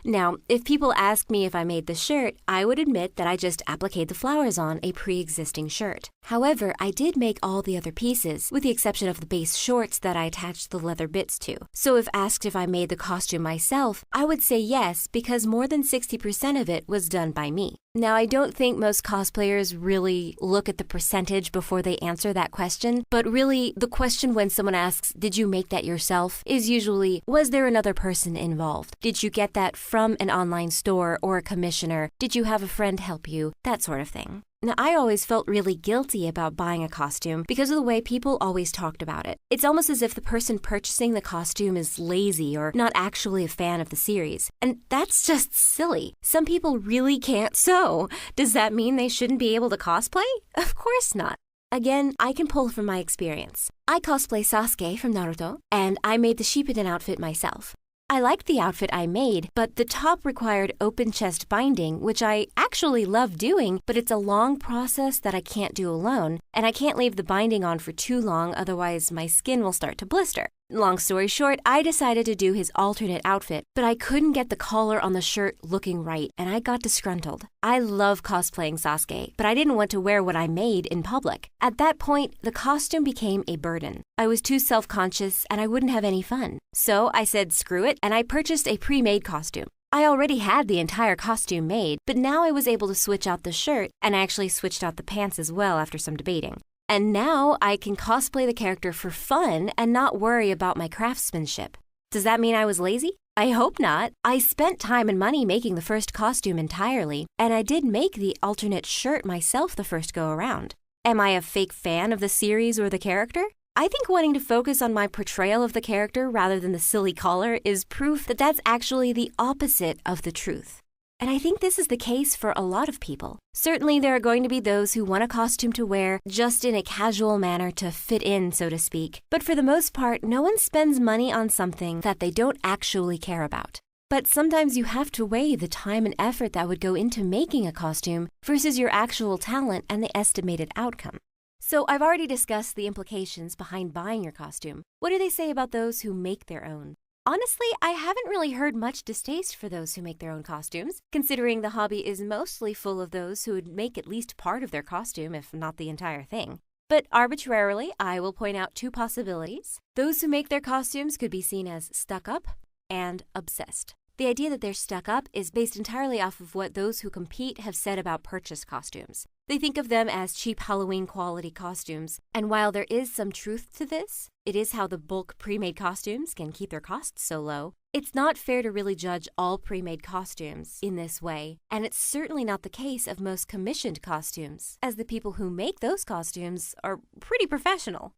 Now, if people ask me if I made the shirt, I would admit that I just appliqued the flowers on a pre-existing shirt. However, I did make all the other pieces, with the exception of the base shorts that I attached the leather bits to. So if asked if I made the costume myself, I would say yes, because more than 60% of it was done by me. Now, I don't think most cosplayers really look at the percentage before they answer that question, but really, the question when someone asks, did you make that yourself, is usually, was there another person involved? Did you get that from an online store or a commissioner? Did you have a friend help you? That sort of thing. Now, I always felt really guilty about buying a costume because of the way people always talked about it. It's almost as if the person purchasing the costume is lazy or not actually a fan of the series. And that's just silly. Some people really can't sew. Does that mean they shouldn't be able to cosplay? Of course not. Again, I can pull from my experience. I cosplay Sasuke from Naruto, and I made the Shippuden outfit myself. I liked the outfit I made, but the top required open chest binding, which I actually love doing, but it's a long process that I can't do alone, and I can't leave the binding on for too long, otherwise my skin will start to blister. Long story short, I decided to do his alternate outfit, but I couldn't get the collar on the shirt looking right, and I got disgruntled. I love cosplaying Sasuke, but I didn't want to wear what I made in public. At that point, the costume became a burden. I was too self-conscious, and I wouldn't have any fun. So I said screw it, and I purchased a pre-made costume. I already had the entire costume made, but now I was able to switch out the shirt, and I actually switched out the pants as well after some debating. And now I can cosplay the character for fun and not worry about my craftsmanship. Does that mean I was lazy? I hope not. I spent time and money making the first costume entirely, and I did make the alternate shirt myself the first go around. Am I a fake fan of the series or the character? I think wanting to focus on my portrayal of the character rather than the silly collar is proof that that's actually the opposite of the truth. And I think this is the case for a lot of people. Certainly there are going to be those who want a costume to wear just in a casual manner to fit in, so to speak. But for the most part, no one spends money on something that they don't actually care about. But sometimes you have to weigh the time and effort that would go into making a costume versus your actual talent and the estimated outcome. So I've already discussed the implications behind buying your costume. What do they say about those who make their own? honestly, I haven't really heard much distaste for those who make their own costumes, considering the hobby is mostly full of those who would make at least part of their costume, if not the entire thing. But arbitrarily, I will point out two possibilities. Those who make their costumes could be seen as stuck up and obsessed. The idea that they're stuck up is based entirely off of what those who compete have said about purchase costumes. They think of them as cheap Halloween quality costumes, and while there is some truth to this, it is how the bulk pre-made costumes can keep their costs so low. It's not fair to really judge all pre-made costumes in this way, and it's certainly not the case of most commissioned costumes, as the people who make those costumes are pretty professional.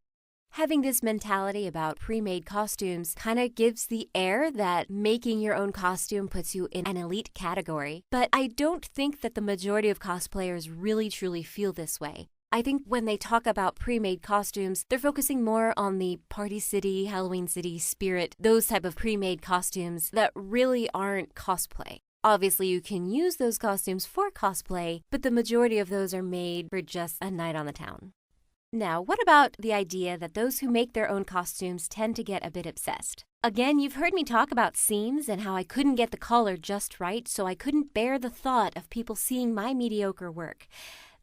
Having this mentality about pre-made costumes kind of gives the air that making your own costume puts you in an elite category, but I don't think that the majority of cosplayers really truly feel this way. I think when they talk about pre-made costumes, they're focusing more on the Party City, Halloween City, Spirit, those type of pre-made costumes that really aren't cosplay. Obviously, you can use those costumes for cosplay, but the majority of those are made for just a night on the town. Now, what about the idea that those who make their own costumes tend to get a bit obsessed? Again, you've heard me talk about seams and how I couldn't get the color just right, so I couldn't bear the thought of people seeing my mediocre work.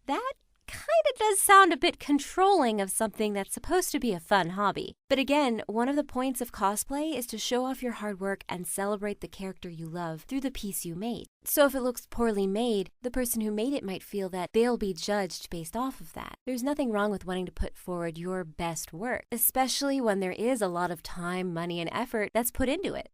That kind of does sound a bit controlling of something that's supposed to be a fun hobby. But again, one of the points of cosplay is to show off your hard work and celebrate the character you love through the piece you made. So if it looks poorly made, the person who made it might feel that they'll be judged based off of that. There's nothing wrong with wanting to put forward your best work, especially when there is a lot of time, money, and effort that's put into it.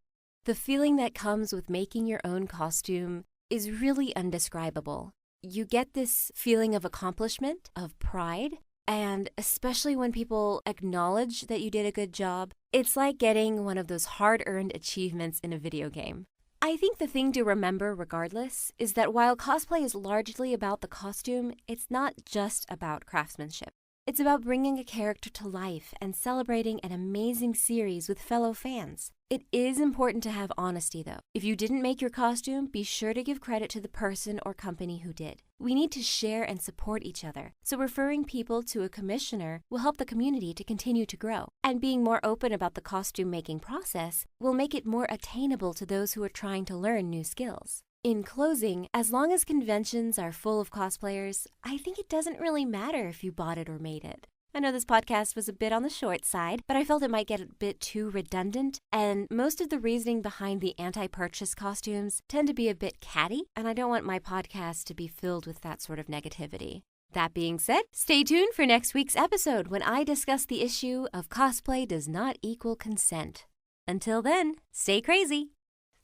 The feeling that comes with making your own costume is really undescribable. You get this feeling of accomplishment, of pride, and especially when people acknowledge that you did a good job, it's like getting one of those hard-earned achievements in a video game. I think the thing to remember regardless is that while cosplay is largely about the costume, it's not just about craftsmanship. It's about bringing a character to life and celebrating an amazing series with fellow fans. It is important to have honesty, though. If you didn't make your costume, be sure to give credit to the person or company who did. We need to share and support each other, so referring people to a commissioner will help the community to continue to grow. And being more open about the costume making process will make it more attainable to those who are trying to learn new skills. In closing, as long as conventions are full of cosplayers, I think it doesn't really matter if you bought it or made it. I know this podcast was a bit on the short side, but I felt it might get a bit too redundant, and most of the reasoning behind the anti-purchase costumes tend to be a bit catty, and I don't want my podcast to be filled with that sort of negativity. That being said, stay tuned for next week's episode when I discuss the issue of cosplay does not equal consent. Until then, stay crazy!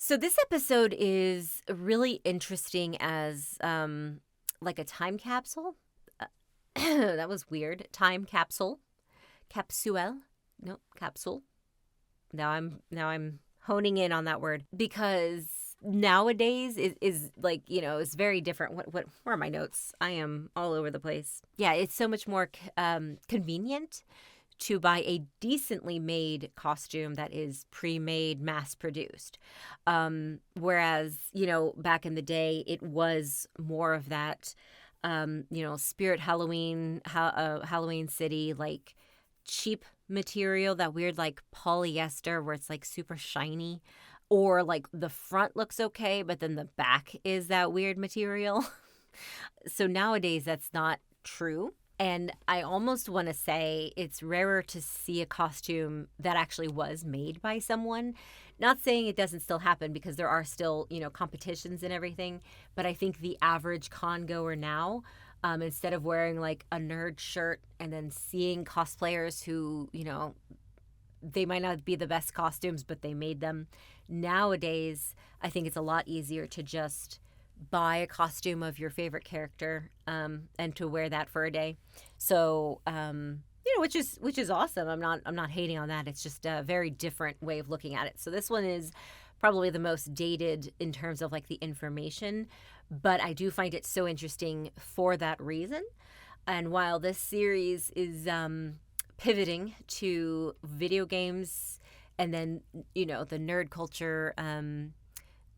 So this episode is really interesting as like a time capsule. That was weird. Time capsule. Capsule. No, capsule. Now I'm honing in on that word because nowadays is like, you know, it's very different. Where are my notes? I am all over the place. Yeah, it's so much more convenient to buy a decently made costume that is pre-made, mass-produced. Whereas, you know, back in the day, it was more of that, you know, Spirit Halloween, Halloween City, like cheap material, that weird like polyester where it's like super shiny. Or like the front looks okay, but then the back is that weird material. So nowadays, that's not true. And I almost want to say it's rarer to see a costume that actually was made by someone. Not saying it doesn't still happen because there are still, you know, competitions and everything. But I think the average con goer now, instead of wearing like a nerd shirt and then seeing cosplayers who, you know, they might not be the best costumes, but they made them. Nowadays, I think it's a lot easier to just buy a costume of your favorite character and to wear that for a day. So, you know, which is awesome. I'm not hating on that. It's just a very different way of looking at it. So this one is probably the most dated in terms of like the information, but I do find it so interesting for that reason. And while this series is pivoting to video games and then, you know, the nerd culture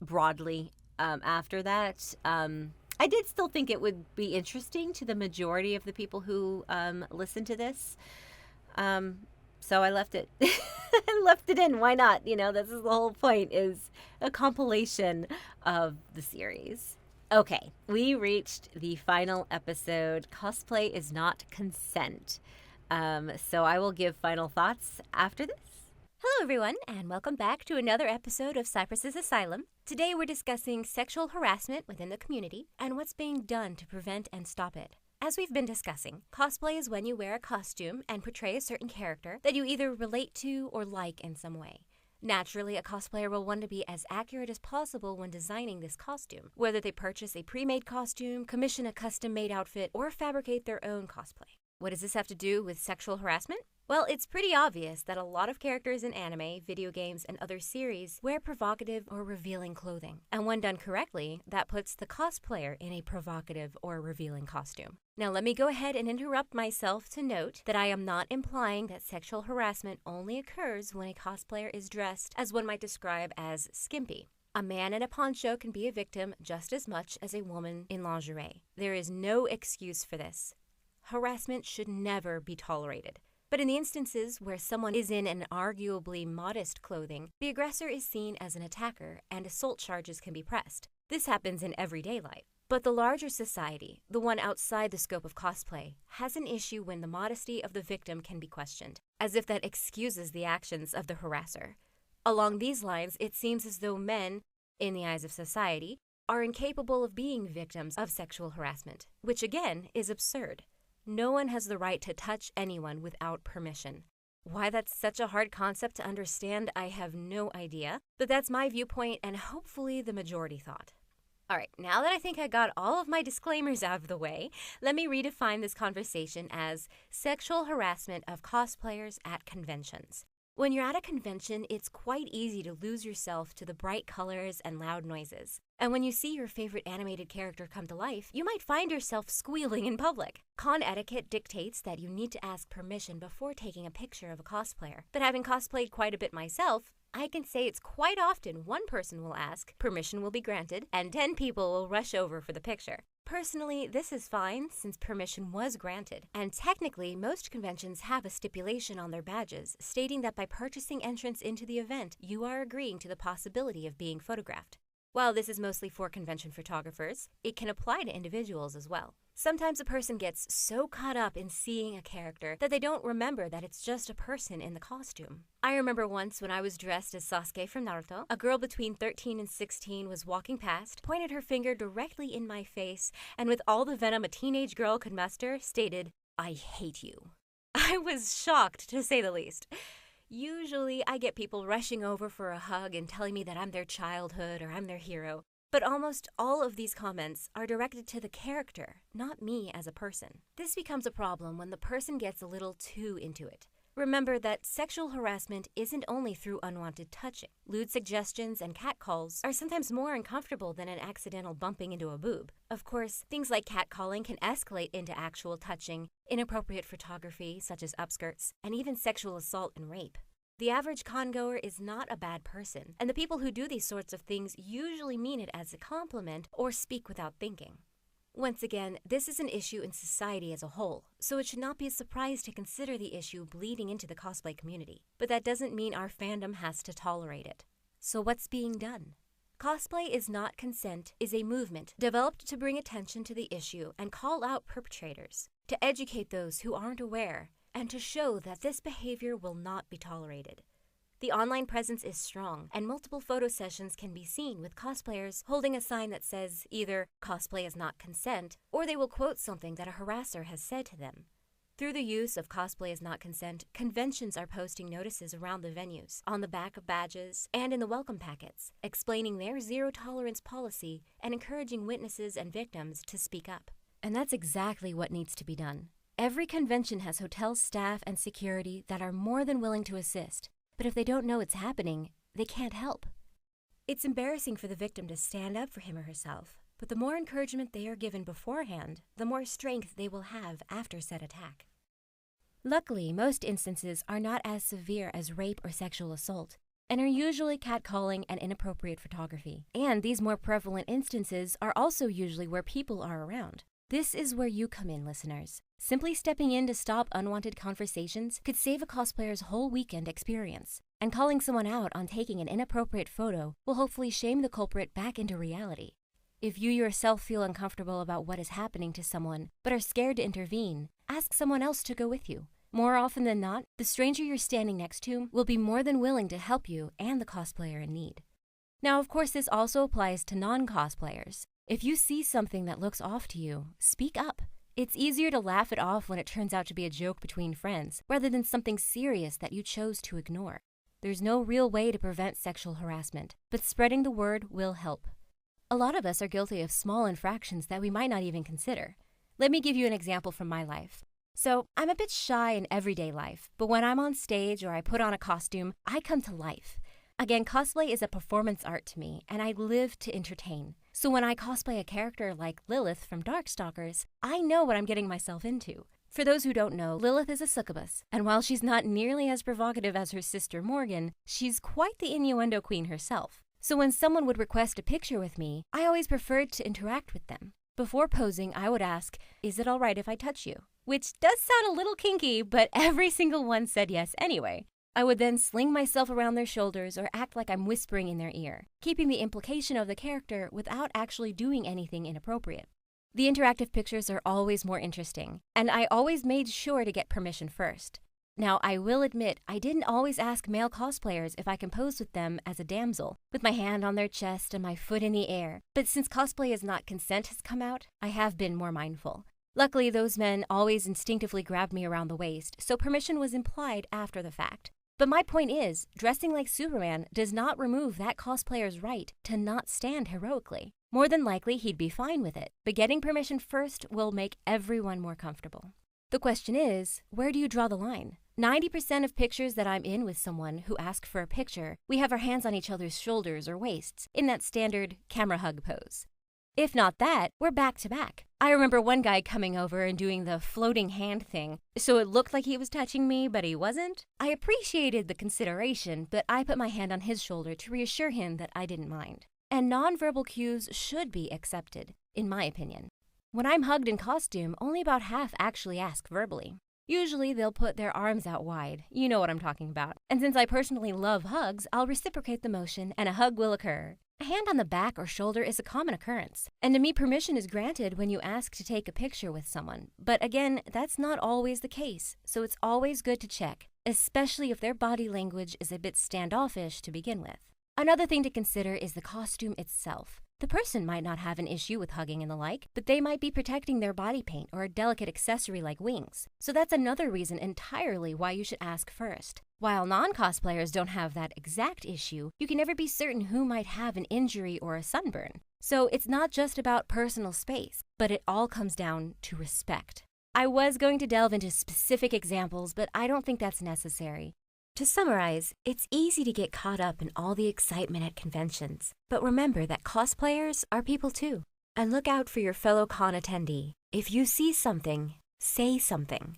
broadly, after that, I did still think it would be interesting to the majority of the people who listen to this. So I left it. I left it in. Why not? This is the whole point, is a compilation of the series. Okay, we reached the final episode. Cosplay is not consent. So I will give final thoughts after this. Hello, everyone, and welcome back to another episode of Psypris Asylum. Today, we're discussing sexual harassment within the community and what's being done to prevent and stop it. As we've been discussing, cosplay is when you wear a costume and portray a certain character that you either relate to or like in some way. Naturally, a cosplayer will want to be as accurate as possible when designing this costume, whether they purchase a pre-made costume, commission a custom-made outfit, or fabricate their own cosplay. What does this have to do with sexual harassment? Well, it's pretty obvious that a lot of characters in anime, video games, and other series wear provocative or revealing clothing. And when done correctly, that puts the cosplayer in a provocative or revealing costume. Now, let me go ahead and interrupt myself to note that I am not implying that sexual harassment only occurs when a cosplayer is dressed as one might describe as skimpy. A man in a poncho can be a victim just as much as a woman in lingerie. There is no excuse for this. Harassment should never be tolerated. But in the instances where someone is in an arguably modest clothing, the aggressor is seen as an attacker and assault charges can be pressed. This happens in everyday life. But the larger society, the one outside the scope of cosplay, has an issue when the modesty of the victim can be questioned, as if that excuses the actions of the harasser. Along these lines, it seems as though men, in the eyes of society, are incapable of being victims of sexual harassment, which again is absurd. No one has the right to touch anyone without permission. Why that's such a hard concept to understand, I have no idea, but that's my viewpoint and hopefully the majority thought. All right, now that I think I got all of my disclaimers out of the way, let me redefine this conversation as sexual harassment of cosplayers at conventions. When you're at a convention, it's quite easy to lose yourself to the bright colors and loud noises. And when you see your favorite animated character come to life, you might find yourself squealing in public. Con etiquette dictates that you need to ask permission before taking a picture of a cosplayer. But having cosplayed quite a bit myself, I can say it's quite often one person will ask, permission will be granted, and 10 people will rush over for the picture. Personally, this is fine since permission was granted, and technically most conventions have a stipulation on their badges stating that by purchasing entrance into the event, you are agreeing to the possibility of being photographed. While this is mostly for convention photographers, it can apply to individuals as well. Sometimes a person gets so caught up in seeing a character that they don't remember that it's just a person in the costume. I remember once when I was dressed as Sasuke from Naruto, a girl between 13 and 16 was walking past, pointed her finger directly in my face, and with all the venom a teenage girl could muster, stated, "I hate you." I was shocked, to say the least. Usually, I get people rushing over for a hug and telling me that I'm their childhood or I'm their hero. But almost all of these comments are directed to the character, not me as a person. This becomes a problem when the person gets a little too into it. Remember that sexual harassment isn't only through unwanted touching. Lewd suggestions and catcalls are sometimes more uncomfortable than an accidental bumping into a boob. Of course, things like catcalling can escalate into actual touching, inappropriate photography such as upskirts, and even sexual assault and rape. The average congoer is not a bad person, and the people who do these sorts of things usually mean it as a compliment or speak without thinking. Once again, this is an issue in society as a whole, so it should not be a surprise to consider the issue bleeding into the cosplay community. But that doesn't mean our fandom has to tolerate it. So what's being done? Cosplay is Not Consent is a movement developed to bring attention to the issue and call out perpetrators, to educate those who aren't aware, and to show that this behavior will not be tolerated. The online presence is strong, and multiple photo sessions can be seen with cosplayers holding a sign that says either "cosplay is not consent," or they will quote something that a harasser has said to them. Through the use of "cosplay is not consent," conventions are posting notices around the venues, on the back of badges, and in the welcome packets, explaining their zero-tolerance policy and encouraging witnesses and victims to speak up. And that's exactly what needs to be done. Every convention has hotel staff and security that are more than willing to assist, but if they don't know it's happening, they can't help. It's embarrassing for the victim to stand up for him or herself, but the more encouragement they are given beforehand, the more strength they will have after said attack. Luckily, most instances are not as severe as rape or sexual assault, and are usually catcalling and inappropriate photography. And these more prevalent instances are also usually where people are around. This is where you come in, listeners. Simply stepping in to stop unwanted conversations could save a cosplayer's whole weekend experience. And calling someone out on taking an inappropriate photo will hopefully shame the culprit back into reality. If you yourself feel uncomfortable about what is happening to someone, but are scared to intervene, ask someone else to go with you. More often than not, the stranger you're standing next to will be more than willing to help you and the cosplayer in need. Now, of course, this also applies to non-cosplayers. If you see something that looks off to you, speak up. It's easier to laugh it off when it turns out to be a joke between friends, rather than something serious that you chose to ignore. There's no real way to prevent sexual harassment, but spreading the word will help. A lot of us are guilty of small infractions that we might not even consider. Let me give you an example from my life. So, I'm a bit shy in everyday life, but when I'm on stage or I put on a costume, I come to life. Again, cosplay is a performance art to me, and I live to entertain. So when I cosplay a character like Lilith from Darkstalkers, I know what I'm getting myself into. For those who don't know, Lilith is a succubus, and while she's not nearly as provocative as her sister Morgan, she's quite the innuendo queen herself. So when someone would request a picture with me, I always preferred to interact with them. Before posing, I would ask, "Is it all right if I touch you?" Which does sound a little kinky, but every single one said yes anyway. I would then sling myself around their shoulders or act like I'm whispering in their ear, keeping the implication of the character without actually doing anything inappropriate. The interactive pictures are always more interesting, and I always made sure to get permission first. Now, I will admit, I didn't always ask male cosplayers if I can pose with them as a damsel, with my hand on their chest and my foot in the air, but since cosplay is not consent has come out, I have been more mindful. Luckily, those men always instinctively grabbed me around the waist, so permission was implied after the fact. But my point is, dressing like Superman does not remove that cosplayer's right to not stand heroically. More than likely, he'd be fine with it, but getting permission first will make everyone more comfortable. The question is, where do you draw the line? 90% of pictures that I'm in with someone who asks for a picture, we have our hands on each other's shoulders or waists in that standard camera hug pose. If not that, we're back to back. I remember one guy coming over and doing the floating hand thing, so it looked like he was touching me, but he wasn't. I appreciated the consideration, but I put my hand on his shoulder to reassure him that I didn't mind. And nonverbal cues should be accepted, in my opinion. When I'm hugged in costume, only about half actually ask verbally. Usually they'll put their arms out wide, you know what I'm talking about. And since I personally love hugs, I'll reciprocate the motion and a hug will occur. A hand on the back or shoulder is a common occurrence, and to me permission is granted when you ask to take a picture with someone. But again, that's not always the case, so it's always good to check, especially if their body language is a bit standoffish to begin with. Another thing to consider is the costume itself. The person might not have an issue with hugging and the like, but they might be protecting their body paint or a delicate accessory like wings. So that's another reason entirely why you should ask first. While non-cosplayers don't have that exact issue, you can never be certain who might have an injury or a sunburn. So it's not just about personal space, but it all comes down to respect. I was going to delve into specific examples, but I don't think that's necessary. To summarize, it's easy to get caught up in all the excitement at conventions, but remember that cosplayers are people too. And look out for your fellow con attendee. If you see something, say something.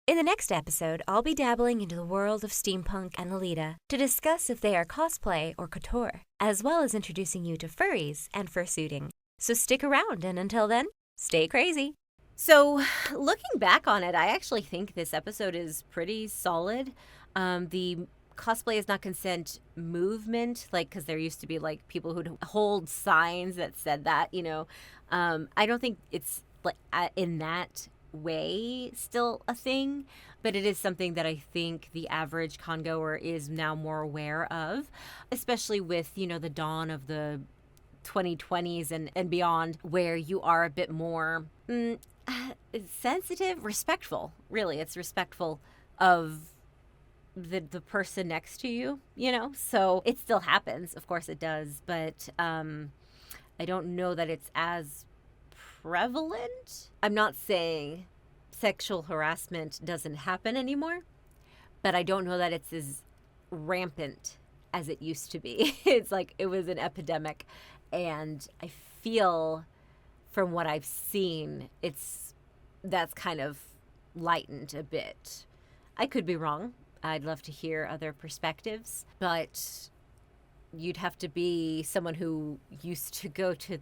In the next episode, I'll be dabbling into the world of steampunk and Lolita to discuss if they are cosplay or couture, as well as introducing you to furries and fursuiting. So stick around, and until then, stay crazy. So, looking back on it, I actually think this episode is pretty solid. The cosplay is not consent movement, like, because there used to be like people who'd hold signs that said that, you know. I don't think it's like in that way still a thing, but it is something that I think the average congoer is now more aware of, especially with, you know, the dawn of the 2020s and beyond, where you are a bit more sensitive, respectful. Really, it's respectful of the person next to you, you know. So it still happens, of course it does, but I don't know that it's as prevalent. I'm not saying sexual harassment doesn't happen anymore, but I don't know that it's as rampant as it used to be. It's like it was an epidemic, and I feel from what I've seen, that's kind of lightened a bit. I could be wrong. I'd love to hear other perspectives, but you'd have to be someone who used to go to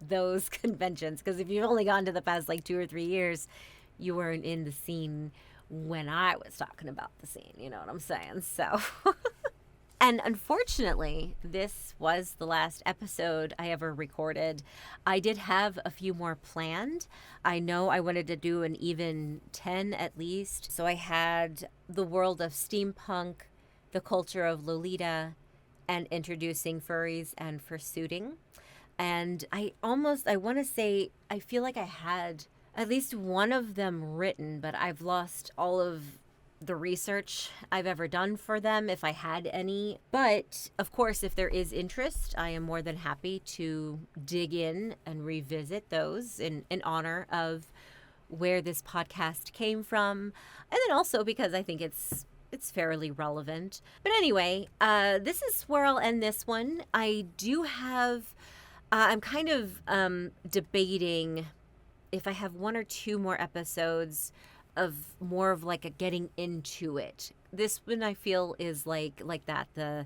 those conventions. Because if you've only gone to the past like 2 or 3 years, you weren't in the scene when I was talking about the scene. You know what I'm saying? So... And unfortunately, this was the last episode I ever recorded. I did have a few more planned. I know I wanted to do an even 10 at least. So I had the world of steampunk, the culture of Lolita, and introducing furries and fursuiting. And I want to say, I feel like I had at least one of them written, but I've lost all of the research I've ever done for them, if I had any. But of course, if there is interest, I am more than happy to dig in and revisit those in honor of where this podcast came from. And then also because I think it's fairly relevant. But anyway, this is where I'll end this one. I do have, I'm kind of debating if I have one or two more episodes of more of like a getting into it. This one I feel is like that, the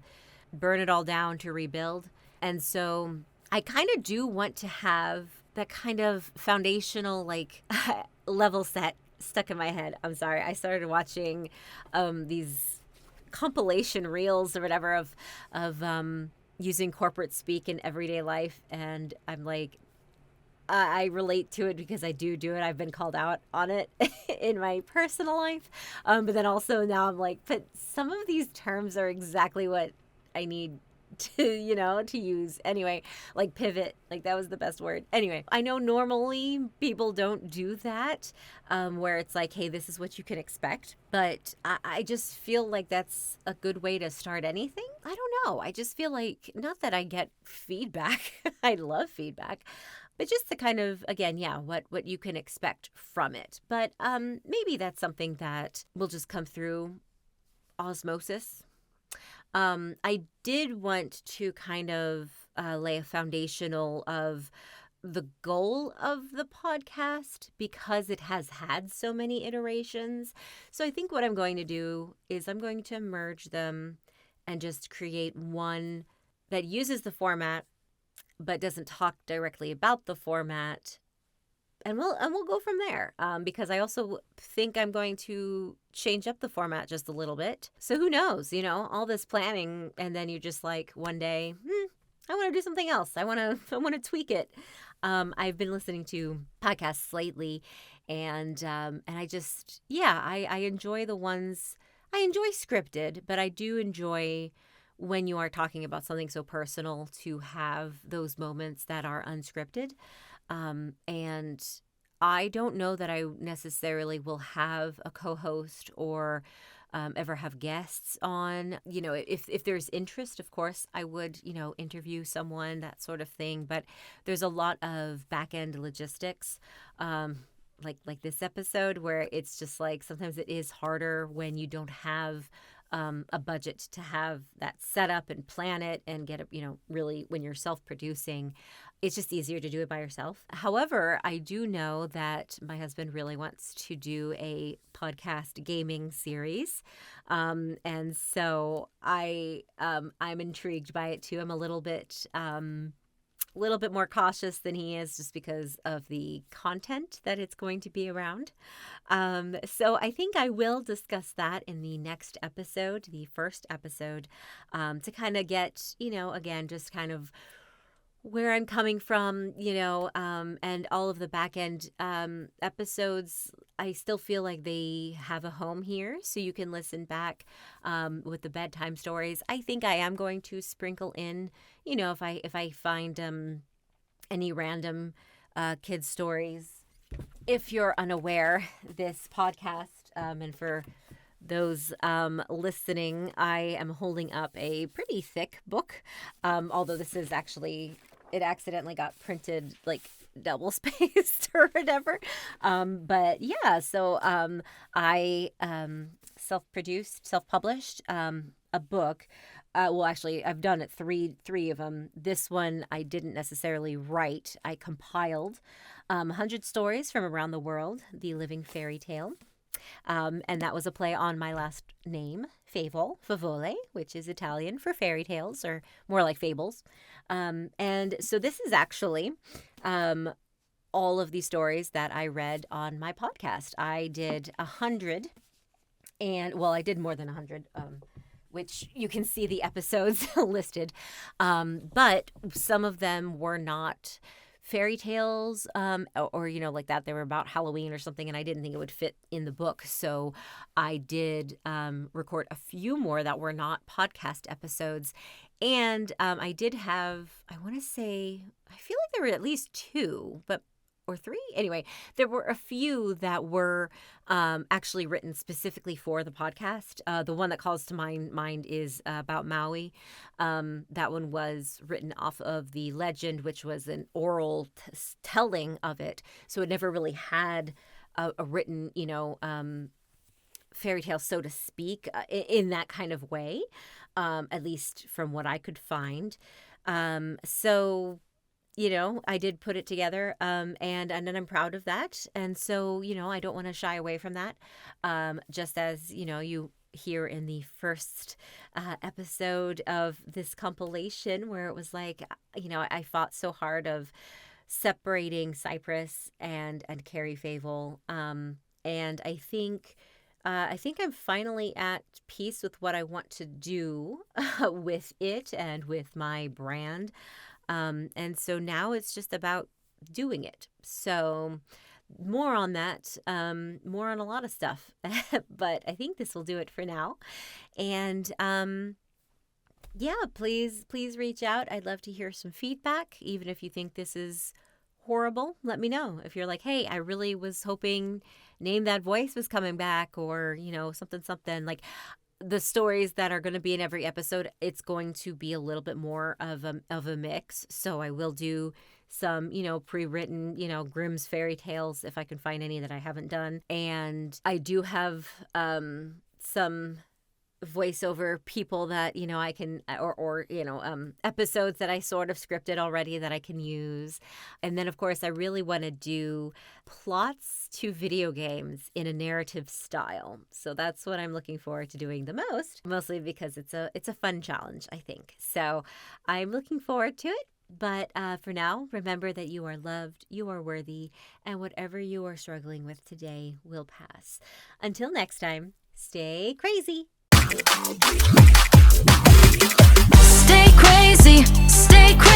burn it all down to rebuild. And so I kind of do want to have that kind of foundational like level set stuck in my head. I'm sorry. I started watching these compilation reels or whatever of using corporate speak in everyday life. And I'm like, I relate to it because I do it. I've been called out on it in my personal life. But then also now I'm like, but some of these terms are exactly what I need to, to use. Anyway, like pivot, like that was the best word. Anyway, I know normally people don't do that, where it's like, hey, this is what you can expect. But I just feel like that's a good way to start anything. I don't know. I just feel like, not that I get feedback. I love feedback. But just to kind of, again, what you can expect from it. But maybe that's something that will just come through osmosis. I did want to kind of lay a foundational of the goal of the podcast because it has had so many iterations. So I think what I'm going to do is I'm going to merge them and just create one that uses the format but doesn't talk directly about the format, and we'll go from there. Because I also think I'm going to change up the format just a little bit. So who knows? All this planning, and then you're just like one day, I want to do something else. I want to tweak it. I've been listening to podcasts lately, and I just I enjoy the ones. I enjoy scripted, but I do enjoy when you are talking about something so personal to have those moments that are unscripted. And I don't know that I necessarily will have a co-host or ever have guests on. If there's interest, of course, I would, interview someone, that sort of thing. But there's a lot of back-end logistics, like this episode, where it's just like sometimes it is harder when you don't have a budget to have that set up and plan it and get it, really when you're self-producing, it's just easier to do it by yourself. However, I do know that my husband really wants to do a podcast gaming series. And so I'm intrigued by it too. I'm a little bit more cautious than he is just because of the content that it's going to be around. So I think I will discuss that in the next episode, the first episode, to kind of get, again, just kind of where I'm coming from, and all of the back end episodes. I still feel like they have a home here, so you can listen back with the bedtime stories. I think I am going to sprinkle in, if I find any random kids stories. If you're unaware, this podcast, and for those listening, I am holding up a pretty thick book, although this is actually, it accidentally got printed like double spaced or whatever. But so I self-published a book. Well, actually, I've done it three of them. This one I didn't necessarily write. I compiled 100 stories from around the world, the living fairy tale. And that was a play on my last name, Favole, which is Italian for fairy tales, or more like fables. And so this is actually all of these stories that I read on my podcast. I did 100, and well, I did more than 100, which you can see the episodes listed. But some of them were not fairy tales or like that. They were about Halloween or something, and I didn't think it would fit in the book. So I did record a few more that were not podcast episodes. And I did have, I want to say, I feel like there were at least 2, or 3. Anyway, there were a few that were actually written specifically for the podcast. The one that calls to mind is about Maui. That one was written off of the legend, which was an oral telling of it. So it never really had a written, fairy tale, so to speak, in that kind of way, at least from what I could find. So I did put it together, and then I'm proud of that. And so, I don't want to shy away from that. Just as, you hear in the first episode of this compilation where it was like, I fought so hard of separating Psypris and Cari Favole. And I think I'm finally at peace with what I want to do with it and with my brand. And so now it's just about doing it. So more on that, more on a lot of stuff, but I think this will do it for now. And, please reach out. I'd love to hear some feedback. Even if you think this is horrible, let me know. If you're like, hey, I really was hoping Name That Voice was coming back, or, something like the stories that are going to be in every episode, it's going to be a little bit more of a mix. So I will do some, pre-written, Grimm's fairy tales if I can find any that I haven't done. And I do have some voiceover people that, I can, or episodes that I sort of scripted already that I can use. And then, of course, I really want to do plots to video games in a narrative style. So that's what I'm looking forward to doing the most, mostly because it's a fun challenge, I think. So I'm looking forward to it. But for now, remember that you are loved, you are worthy, and whatever you are struggling with today will pass. Until next time, stay crazy. Stay crazy, stay crazy.